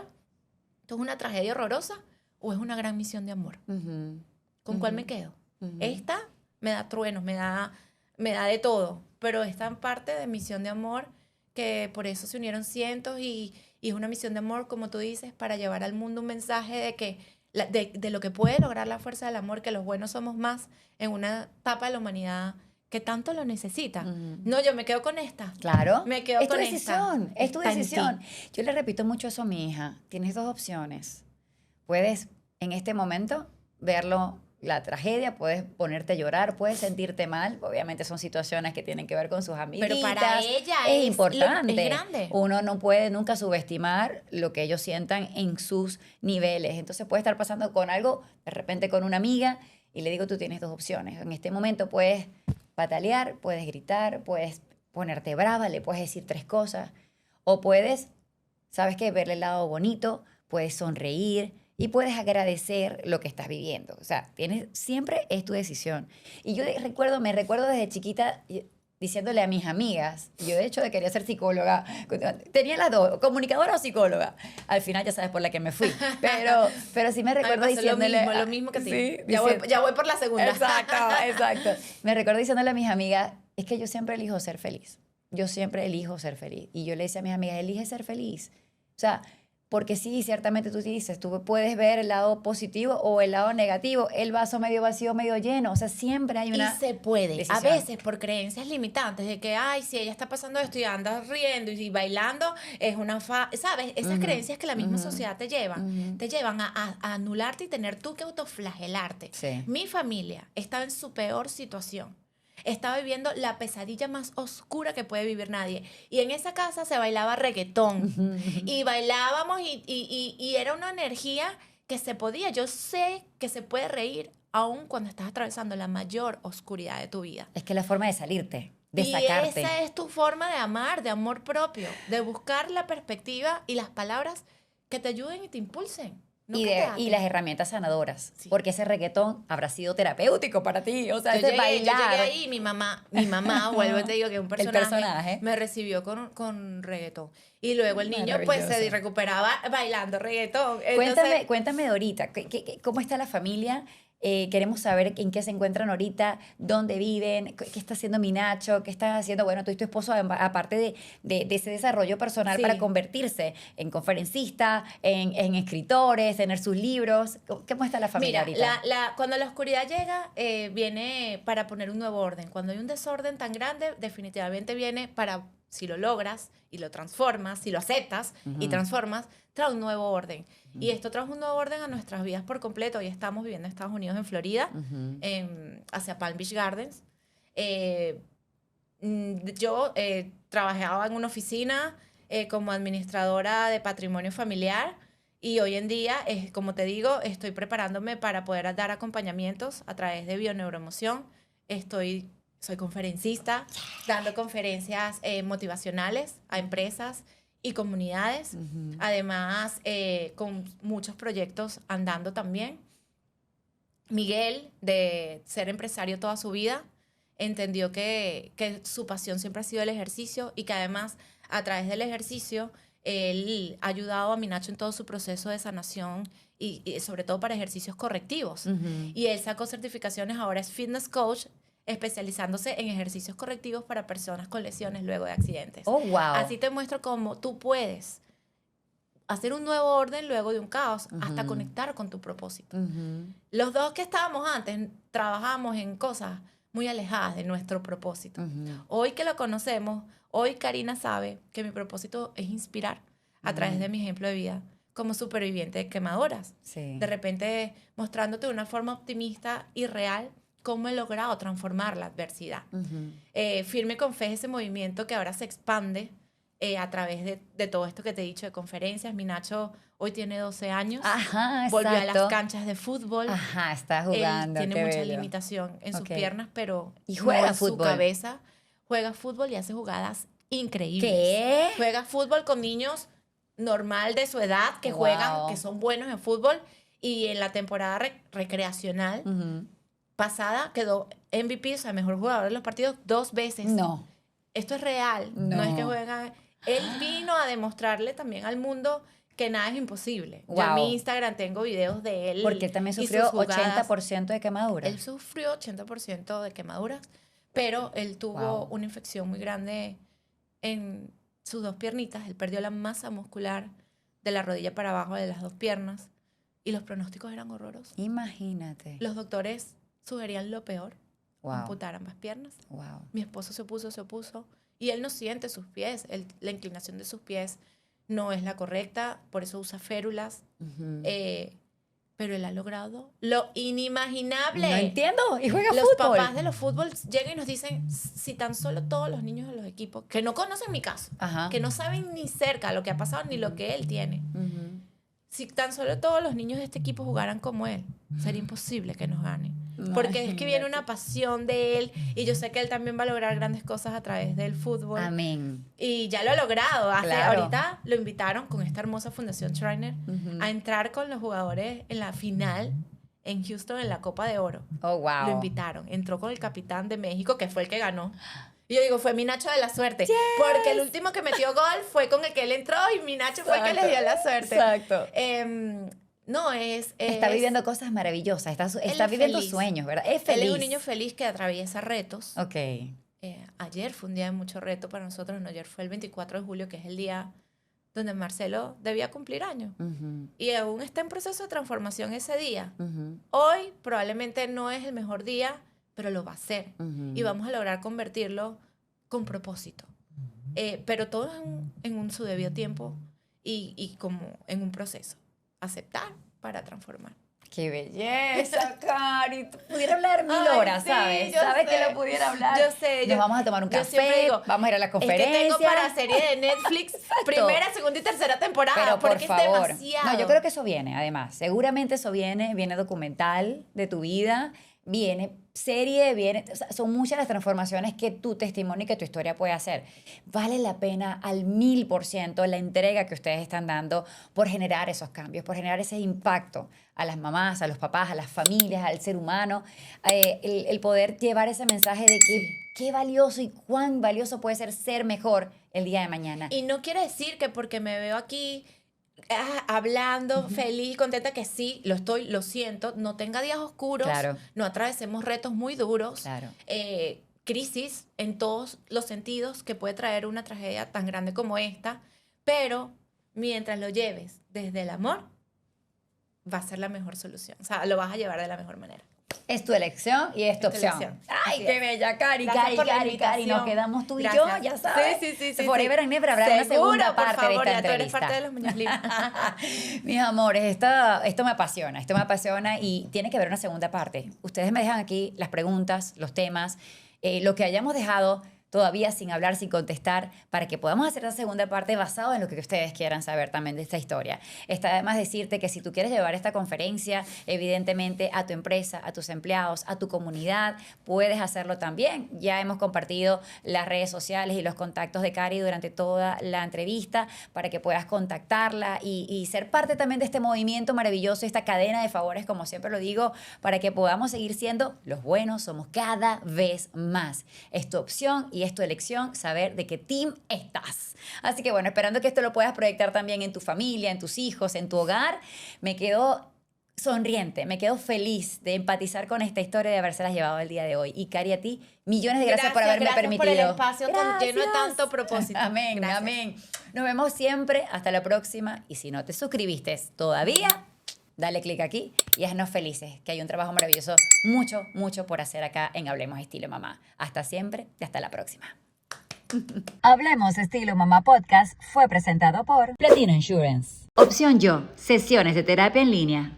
¿esto es una tragedia horrorosa o es una gran misión de amor? Ujú. ¿Con cuál me quedo? Ujú. Esta me da truenos, me da de todo, pero esta en parte de misión de amor, que por eso se unieron cientos y es una misión de amor, como tú dices, para llevar al mundo un mensaje de que de lo que puede lograr la fuerza del amor, que los buenos somos más en una etapa de la humanidad que tanto lo necesita. Ujú. No, yo me quedo con esta. Claro. Me quedo es tu con decisión. esta. Es tu Está en decisión. ti. Yo le repito mucho eso a mi hija. Tienes dos opciones. Puedes, en este momento, verlo, la tragedia, puedes ponerte a llorar, puedes sentirte mal. Obviamente son situaciones que tienen que ver con sus amiguitas. Pero para ella es es importante. es grande. Uno no puede nunca subestimar lo que ellos sientan en sus niveles. Entonces puede estar pasando con algo, de repente con una amiga, y le digo, tú tienes dos opciones. En este momento puedes patalear, puedes gritar, puedes ponerte brava, le puedes decir 3 cosas, o puedes, ¿sabes qué? Verle el lado bonito, puedes sonreír y puedes agradecer lo que estás viviendo. O sea, siempre es tu decisión. Y yo me recuerdo desde chiquita diciéndole a mis amigas, yo de hecho quería ser psicóloga, tenía las dos, comunicadora o psicóloga. Al final ya sabes por la que me fui, pero sí me recuerdo diciéndole... Lo mismo que a ti. Sí, Ya voy por la segunda. Exacto. Me recuerdo diciéndole a mis amigas, es que yo siempre elijo ser feliz. Yo siempre elijo ser feliz. Y yo le decía a mis amigas, elige ser feliz. O sea, Porque sí, ciertamente tú dices, tú puedes ver el lado positivo o el lado negativo, el vaso medio vacío, medio lleno, o sea, siempre hay una Y se puede. decisión. A veces por creencias limitantes de que, ay, si ella está pasando esto y anda riendo y bailando, es una ¿sabes? Esas creencias que la misma sociedad te llevan a anularte y tener tú que autoflagelarte. Sí. Mi familia estaba en su peor situación. Estaba viviendo la pesadilla más oscura que puede vivir nadie. Y en esa casa se bailaba reggaetón. Y bailábamos y era una energía que se podía. Yo sé que se puede reír aun cuando estás atravesando la mayor oscuridad de tu vida. Es que la forma de salirte, de Y sacarte. esa es tu forma de amar, de amor propio, de buscar la perspectiva y las palabras que te ayuden y te impulsen. No que te Y aten. las herramientas sanadoras. Sí. Porque ese reggaetón habrá sido terapéutico para ti. O sea, Yo ese llegué bailar. ahí y mi mamá, vuelvo y te digo que es un El personaje. me recibió con reggaetón. Y luego el niño pues se Maravilloso. recuperaba bailando reggaetón. Entonces, Cuéntame de ahorita. ¿Cómo está la familia? Queremos saber en qué se encuentran ahorita, dónde viven, qué está haciendo mi Nacho, qué estás haciendo, bueno, tú y tu esposo, aparte de ese desarrollo personal Sí. para convertirse en conferencista, en escritores, tener sus libros. ¿Cómo está la familia mira, ahorita? cuando la oscuridad llega, viene para poner un nuevo orden. Cuando hay un desorden tan grande, definitivamente viene para, si lo logras y lo transformas, si lo aceptas y transformas, trae un nuevo orden. Y esto trae un nuevo orden a nuestras vidas por completo. Hoy estamos viviendo en Estados Unidos, en Florida, hacia Palm Beach Gardens. Yo trabajaba en una oficina como administradora de patrimonio familiar. Y hoy en día, como te digo, estoy preparándome para poder dar acompañamientos a través de bioneuroemoción. Soy conferencista, dando conferencias motivacionales a empresas y comunidades. Además, con muchos proyectos andando también. Miguel, de ser empresario toda su vida, entendió que su pasión siempre ha sido el ejercicio y que además, a través del ejercicio, él ha ayudado a mi Nacho en todo su proceso de sanación y sobre todo para ejercicios correctivos. Y él sacó certificaciones, ahora es fitness coach, especializándose en ejercicios correctivos para personas con lesiones luego de accidentes. Oh, wow. Así te muestro cómo tú puedes hacer un nuevo orden luego de un caos, hasta conectar con tu propósito. Los dos que estábamos antes trabajamos en cosas muy alejadas de nuestro propósito. Hoy que lo conocemos, hoy Karina sabe que mi propósito es inspirar a través de mi ejemplo de vida como superviviente de quemadoras. Sí. De repente mostrándote de una forma optimista y real cómo he logrado transformar la adversidad. Firme con Fe es ese movimiento que ahora se expande a través de todo esto que te he dicho de conferencias. Mi Nacho hoy tiene 12 años. Ajá, Volvió a exacto. las canchas de fútbol. Ajá, está jugando. Él tiene qué mucha bello. limitación en sus Ok. piernas, pero Y juega no en su fútbol. cabeza. Juega fútbol y hace jugadas increíbles. ¿Qué? Juega fútbol con niños normal de su edad que Wow. juegan, que son buenos en fútbol. Y en la temporada recreacional pasada quedó MVP, o sea, mejor jugador de los partidos 2 veces. No. Esto es real. No es que No. juegan. Él vino a demostrarle también al mundo que nada es imposible. Yo en Wow. mi Instagram tengo videos de él. Porque él también y sus sufrió jugadas. 80% de quemaduras. Él sufrió 80% de quemaduras, pero él tuvo Wow. una infección muy grande en sus 2 piernitas. Él perdió la masa muscular de la rodilla para abajo de las 2 piernas y los pronósticos eran horrorosos. Imagínate. Los doctores sugerían lo peor, Wow. amputar ambas piernas. Wow. Mi esposo se opuso y él no siente sus pies. La inclinación de sus pies no es la correcta, por eso usa férulas. Pero él ha logrado lo inimaginable. No entiendo. Y juega Los fútbol. papás de los fútbol llegan y nos dicen, si tan solo todos los niños de los equipos, que no conocen mi caso, Ajá. que no saben ni cerca lo que ha pasado ni lo que él tiene, Ujú. si tan solo todos los niños de este equipo jugaran como él, sería imposible que nos gane. Porque es que viene una pasión de él y yo sé que él también va a lograr grandes cosas a través del fútbol. Amén. Y ya lo ha logrado. Claro. Ahorita lo invitaron con esta hermosa Fundación Shriner a entrar con los jugadores en la final en Houston en la Copa de Oro. Oh, wow. Lo invitaron. Entró con el capitán de México, que fue el que ganó. Y yo digo, fue mi Nacho de la suerte. Porque el último que metió gol fue con el que él entró y mi Nacho fue el que le dio la suerte. Exacto. No, es... Está viviendo cosas maravillosas. Está es viviendo feliz. sueños, ¿verdad? Es Él feliz. es un niño feliz que atraviesa retos. Ok. Ayer fue un día de mucho reto para nosotros. No, ayer fue el 24 de julio, que es el día donde Marcelo debía cumplir años. Ujú, Y aún está en proceso de transformación ese día. ujú, Hoy probablemente no es el mejor día, pero lo va a ser. ujú. Y vamos a lograr convertirlo con propósito. Pero todo en su debido tiempo y como en un proceso. Aceptar para transformar. ¡Qué belleza, Cari! Pudiera hablar 1000 Ay, horas, sí, ¿sabes? yo ¿Sabes que sé. lo pudiera hablar? Yo sé. Nos vamos a tomar un yo siempre café, digo, vamos a ir a la es que conferencia. tengo para serie de Netflix primera, segunda y tercera temporada. Pero por porque favor. es demasiado. No, yo creo que eso viene, además. Seguramente eso viene documental de tu vida, viene serie, viene... O sea, son muchas las transformaciones que tu testimonio y que tu historia puede hacer. Vale la pena al 1000% la entrega que ustedes están dando por generar esos cambios, por generar ese impacto a las mamás, a los papás, a las familias, al ser humano. El poder llevar ese mensaje de que qué valioso y cuán valioso puede ser mejor el día de mañana. Y no quiere decir que porque me veo aquí hablando, feliz, contenta, que sí, lo estoy, lo siento, no tenga días oscuros, Claro. no atravesemos retos muy duros, Claro. crisis en todos los sentidos que puede traer una tragedia tan grande como esta, pero mientras lo lleves desde el amor, va a ser la mejor solución. O sea, lo vas a llevar de la mejor manera. Es tu elección y es tu Es tu opción. elección. Ay, Así qué es. bella, Cari, Gracias Cari, por la Cari, Cari. Nos invitación. quedamos tú y Gracias. yo, ya sabes. Sí. Forever and Never habrá una Seguro, segunda parte por favor, de ya esta tú eres entrevista. parte de los Muñoz Libres. Mis amores, esto me apasiona y tiene que haber una segunda parte. Ustedes me dejan aquí las preguntas, los temas, lo que hayamos dejado todavía sin hablar, sin contestar, para que podamos hacer la segunda parte basado en lo que ustedes quieran saber también de esta historia. Está además decirte que si tú quieres llevar esta conferencia, evidentemente, a tu empresa, a tus empleados, a tu comunidad, puedes hacerlo también. Ya hemos compartido las redes sociales y los contactos de Cari durante toda la entrevista para que puedas contactarla y ser parte también de este movimiento maravilloso, esta cadena de favores, como siempre lo digo, para que podamos seguir siendo los buenos, somos cada vez más. Es tu opción y es tu elección saber de qué team estás. Así que bueno, esperando que esto lo puedas proyectar también en tu familia, en tus hijos, en tu hogar, me quedo sonriente, me quedo feliz de empatizar con esta historia de habérselas llevado el día de hoy. Y Cari, a ti, millones de gracias por haberme permitido. Por el espacio tan lleno de Gracias. tanto propósito. Amén, Gracias. amén. Nos vemos siempre. Hasta la próxima. Y si no te suscribiste todavía, dale clic aquí y haznos felices, que hay un trabajo maravilloso, mucho por hacer acá en Hablemos Estilo Mamá. Hasta siempre y hasta la próxima. Hablemos Estilo Mamá Podcast fue presentado por Platino Insurance. Opción Yo, sesiones de terapia en línea.